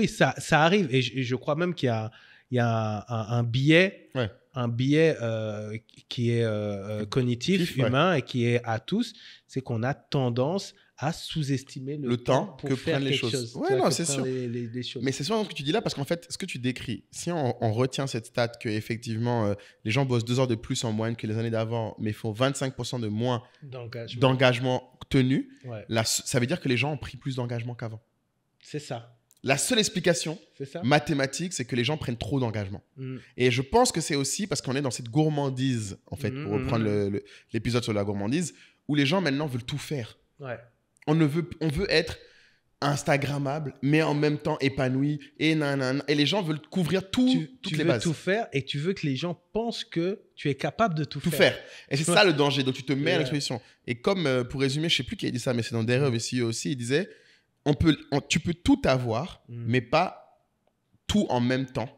ça arrive. Et je crois même qu'il y a un biais, qui est cognitif, humain, et qui est à tous. C'est qu'on a tendance à sous-estimer le temps pour faire prennent les quelque choses. chose. Ouais, non, c'est sûr. Les choses. Mais c'est sûr ce que tu dis là, parce qu'en fait, ce que tu décris, si on retient cette stat qu'effectivement, les gens bossent 2 heures de plus en moyenne que les années d'avant, mais font 25% de moins d'engagement tenu, ça veut dire que les gens ont pris plus d'engagement qu'avant. C'est ça. La seule explication mathématique, c'est que les gens prennent trop d'engagement. Et je pense que c'est aussi parce qu'on est dans cette gourmandise, en fait, pour reprendre l'épisode sur la gourmandise, où les gens maintenant veulent tout faire. Ouais. On veut être Instagrammable, mais en même temps épanoui. Et les gens veulent couvrir toutes les bases. Tu veux tout faire et tu veux que les gens pensent que tu es capable de tout faire. Et c'est ça le danger. Donc, tu te mets à l'exposition. Et comme, pour résumer, je ne sais plus qui a dit ça, mais c'est dans Derrière aussi, il disait, tu peux tout avoir, mais pas tout en même temps.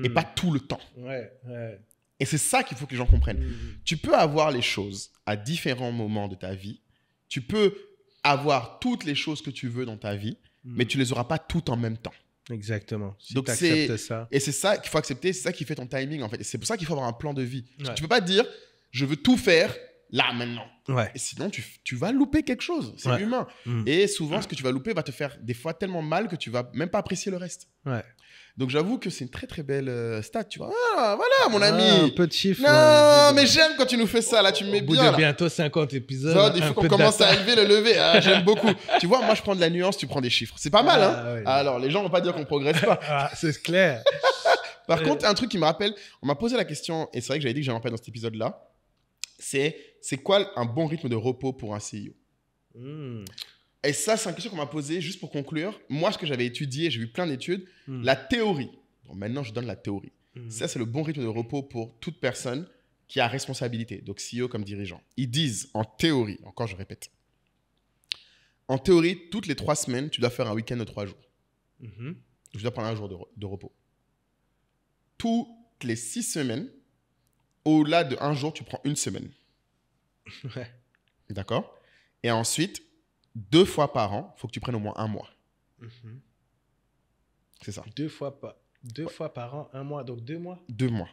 Et pas tout le temps. Et c'est ça qu'il faut que les gens comprennent. Tu peux avoir les choses à différents moments de ta vie. Tu peux avoir toutes les choses que tu veux dans ta vie, mais tu ne les auras pas toutes en même temps. Exactement. Si donc tu acceptes ça. Et c'est ça qu'il faut accepter, c'est ça qui fait ton timing en fait. Et c'est pour ça qu'il faut avoir un plan de vie. Tu ne peux pas te dire, je veux tout faire, là, maintenant. Ouais. Et sinon, tu vas louper quelque chose. C'est humain. Et souvent, ce que tu vas louper va te faire des fois tellement mal que tu vas même pas apprécier le reste. Ouais. Donc, j'avoue que c'est une très, très belle stat, tu vois. Ah, voilà, mon ami. Un peu de chiffres. Non, mais j'aime quand tu nous fais ça. Là, tu me mets Au bout bien. de bientôt 50 épisodes. Ça, il faut qu'on commence à élever le lever. Ah, j'aime beaucoup. Tu vois, moi, je prends de la nuance, tu prends des chiffres. C'est pas mal, hein. Ouais. Alors, les gens vont pas dire qu'on progresse pas. Ah, c'est clair. Par contre, un truc qui me rappelle, on m'a posé la question, et c'est vrai que j'avais dit que j'allais en parler dans cet épisode-là, c'est quoi un bon rythme de repos pour un CEO? Et ça, c'est une question qu'on m'a posée juste pour conclure. Moi, ce que j'avais étudié, j'ai vu plein d'études, la théorie. Bon, maintenant, je donne la théorie. Ça, c'est le bon rythme de repos pour toute personne qui a responsabilité, donc CEO comme dirigeant. Ils disent, en théorie, encore je répète, en théorie, toutes les 3 semaines, tu dois faire un week-end de 3 jours. Tu dois prendre un jour de repos. Toutes les 6 semaines, au-delà de 1 jour, tu prends 1 semaine. Ouais. D'accord? Et ensuite, 2 fois par an, il faut que tu prennes au moins 1 mois. C'est ça. 2 fois par an, 1 mois, donc 2 mois? 2 mois.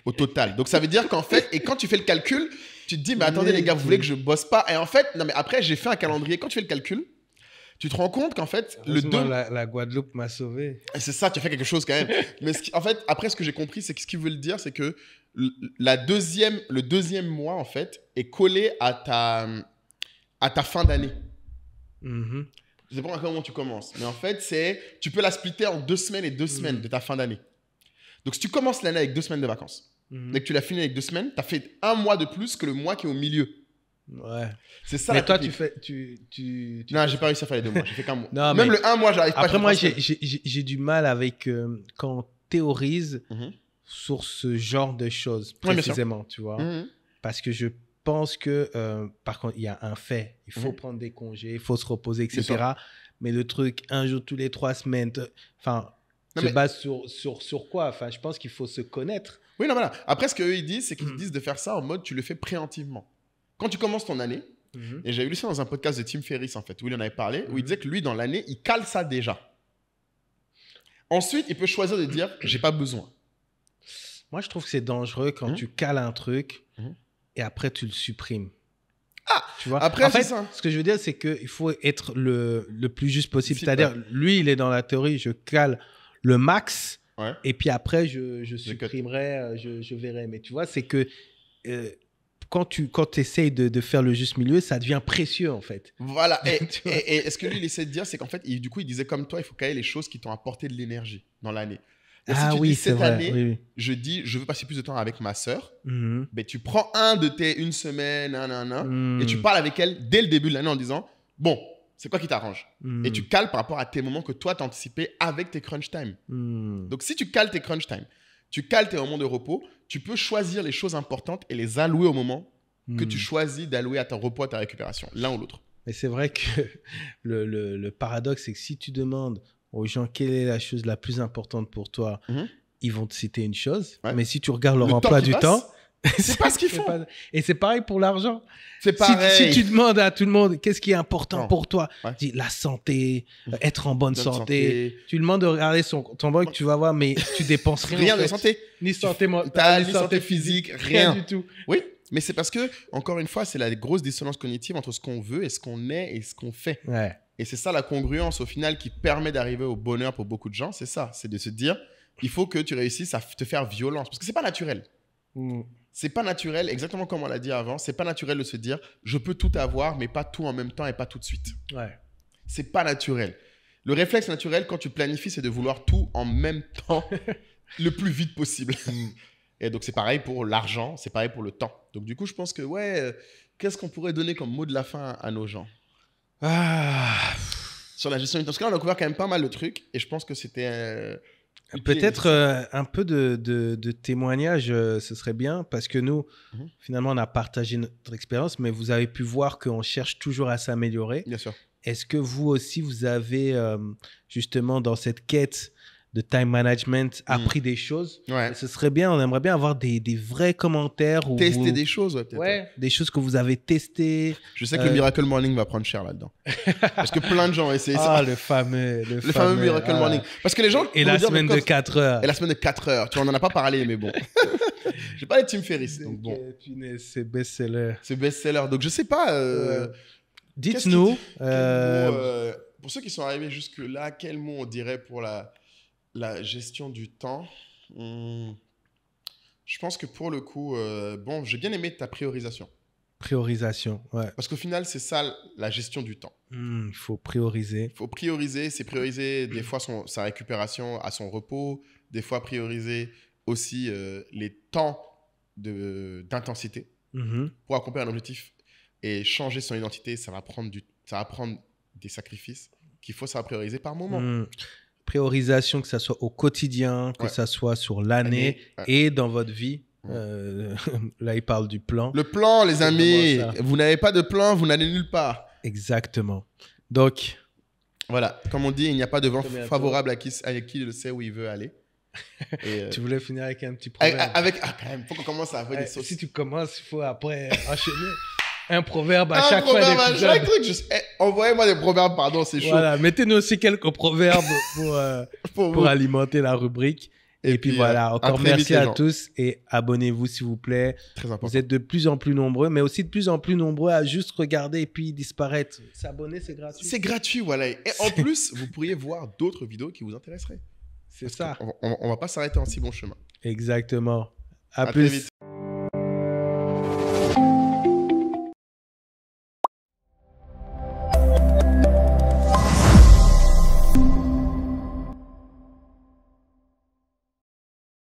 Au total. Donc, ça veut dire qu'en fait, et quand tu fais le calcul, tu te dis, mais attendez les gars, vous voulez que je bosse pas? Et en fait, non mais après, j'ai fait un calendrier. Quand tu fais le calcul, tu te rends compte qu'en fait, la Guadeloupe m'a sauvé. C'est ça, tu as fait quelque chose quand même. Mais en fait, après, ce que j'ai compris, c'est que ce qu'il veut le dire, c'est que le deuxième mois, en fait, est collé à ta fin d'année. Je sais pas à quel moment tu commences. Mais en fait, tu peux la splitter en 2 semaines et 2 semaines de ta fin d'année. Donc, si tu commences l'année avec 2 semaines de vacances, et que tu l'as fini avec 2 semaines, tu as fait 1 mois de plus que le mois qui est au milieu. Ouais. C'est ça. Mais toi, technique. Non, j'ai pas réussi à faire les 2 mois. J'ai fait qu'un mois. Non, même le 1 mois, j'arrive pas. Après, moi, j'ai du mal avec quand on théorise sur ce genre de choses, précisément, tu vois. Parce que je pense que, par contre, il y a un fait. Il faut prendre des congés, il faut se reposer, etc. Mais le truc, 1 jour tous les 3 semaines, enfin, se base sur quoi? Enfin, je pense qu'il faut se connaître. Oui, non, voilà. Après, ce qu'eux, ils disent, c'est qu'ils disent de faire ça en mode, tu le fais préemptivement. Quand tu commences ton année, et j'avais lu ça dans un podcast de Tim Ferriss, en fait, où il en avait parlé, où il disait que lui, dans l'année, il cale ça déjà. Ensuite, il peut choisir de dire, j'ai pas besoin. Moi, je trouve que c'est dangereux quand tu cales un truc et après, tu le supprimes. Ah, tu vois. Après, en fait, ça. Ce que je veux dire, c'est qu'il faut être le plus juste possible. C'est-à-dire, lui, il est dans la théorie, je cale le max et puis après, je supprimerai, je verrai. Mais tu vois, c'est que quand tu essayes de faire le juste milieu, ça devient précieux, en fait. Voilà. Et ce que lui, il essaie de dire, c'est qu'en fait, du coup, il disait comme toi, il faut caler les choses qui t'ont apporté de l'énergie dans l'année. C'est vrai. Année, je dis, je veux passer plus de temps avec ma sœur. Ben, tu prends une semaine, et tu parles avec elle dès le début de l'année en disant, bon, c'est quoi qui t'arrange? Et tu cales par rapport à tes moments que toi, t'as anticipé avec tes crunch time. Donc, si tu cales tes crunch time, tu cales tes moments de repos, tu peux choisir les choses importantes et les allouer au moment que tu choisis d'allouer à ton repos, à ta récupération, l'un ou l'autre. Mais c'est vrai que le paradoxe, c'est que si tu demandes aux gens quelle est la chose la plus importante pour toi, ils vont te citer une chose. Mais si tu regardes leur emploi du temps, c'est pas ce qu'ils font. Et c'est pareil pour l'argent. C'est pareil. Si tu demandes à tout le monde qu'est-ce qui est important pour toi, dis la santé, être en bonne santé. Tu demandes de regarder ton banque, tu vas voir, mais tu dépenses rien de santé. Ni santé mentale, ni santé physique, rien du tout. Oui, mais c'est parce que, encore une fois, c'est la grosse dissonance cognitive entre ce qu'on veut et ce qu'on est et ce qu'on fait. Et c'est ça la congruence au final qui permet d'arriver au bonheur pour beaucoup de gens. C'est ça, c'est de se dire, il faut que tu réussisses à te faire violence. Parce que c'est pas naturel. C'est pas naturel, exactement comme on l'a dit avant, c'est pas naturel de se dire je peux tout avoir, mais pas tout en même temps et pas tout de suite. C'est pas naturel. Le réflexe naturel, quand tu planifies, c'est de vouloir tout en même temps le plus vite possible. Et donc, c'est pareil pour l'argent, c'est pareil pour le temps. Donc, du coup, je pense que, qu'est-ce qu'on pourrait donner comme mot de la fin à nos gens sur la gestion du temps? Parce que là, on a couvert quand même pas mal de trucs et je pense que c'était. Peut-être un peu de témoignage, ce serait bien, parce que nous, finalement, on a partagé notre expérience, mais vous avez pu voir qu'on cherche toujours à s'améliorer. Bien sûr. Est-ce que vous aussi, vous avez justement dans cette quête de time management, appris des choses. Ouais. Et ce serait bien, on aimerait bien avoir des vrais commentaires. Tester des choses, ouais, peut-être. Ouais, des choses que vous avez testées. Je sais que le Miracle Morning va prendre cher là-dedans. Parce que plein de gens ont essayé ça. Ah, le fameux Miracle Morning. Parce que les gens... Et la semaine de 4 heures. Et la semaine de 4 heures. Tu vois, on n'en a pas parlé, mais bon. J'ai pas les Tim Ferriss, donc bon. C'est best-seller. C'est best-seller. Donc, je sais pas... Dites-nous... pour ceux qui sont arrivés jusque-là, quel mot on dirait pour la gestion du temps? Je pense que pour le coup, bon, j'ai bien aimé ta priorisation. Priorisation, ouais. Parce qu'au final, c'est ça la gestion du temps. Il faut prioriser. Il faut prioriser, c'est prioriser des fois sa récupération à son repos, des fois prioriser aussi les temps d'intensité pour accomplir un objectif. Et changer son identité, ça va prendre des sacrifices qu'il faut savoir prioriser par moment. Priorisation, que ça soit au quotidien, que ça soit sur l'année et dans votre vie. Là, il parle du plan. Le plan, les amis, vous n'avez pas de plan, vous n'allez nulle part. Exactement. Donc, voilà, comme on dit, il n'y a pas de vent favorable à qui le sait où il veut aller. Et tu voulais finir avec un petit proverbe. Quand même, faut qu'on commence à avoir des sauces. Si tu commences, il faut après enchaîner. Un proverbe à chaque fois d'épisode. Chaque truc, envoyez-moi des proverbes, pardon, c'est chaud. Voilà, mettez-nous aussi quelques proverbes pour alimenter la rubrique. Et puis voilà, encore merci à tous et abonnez-vous s'il vous plaît. Très important. Vous êtes de plus en plus nombreux, mais aussi de plus en plus nombreux à juste regarder et puis disparaître. S'abonner, c'est gratuit. C'est gratuit, voilà. Et en plus, vous pourriez voir d'autres vidéos qui vous intéresseraient. C'est ça. On va pas s'arrêter en si bon chemin. Exactement. À plus. Très vite.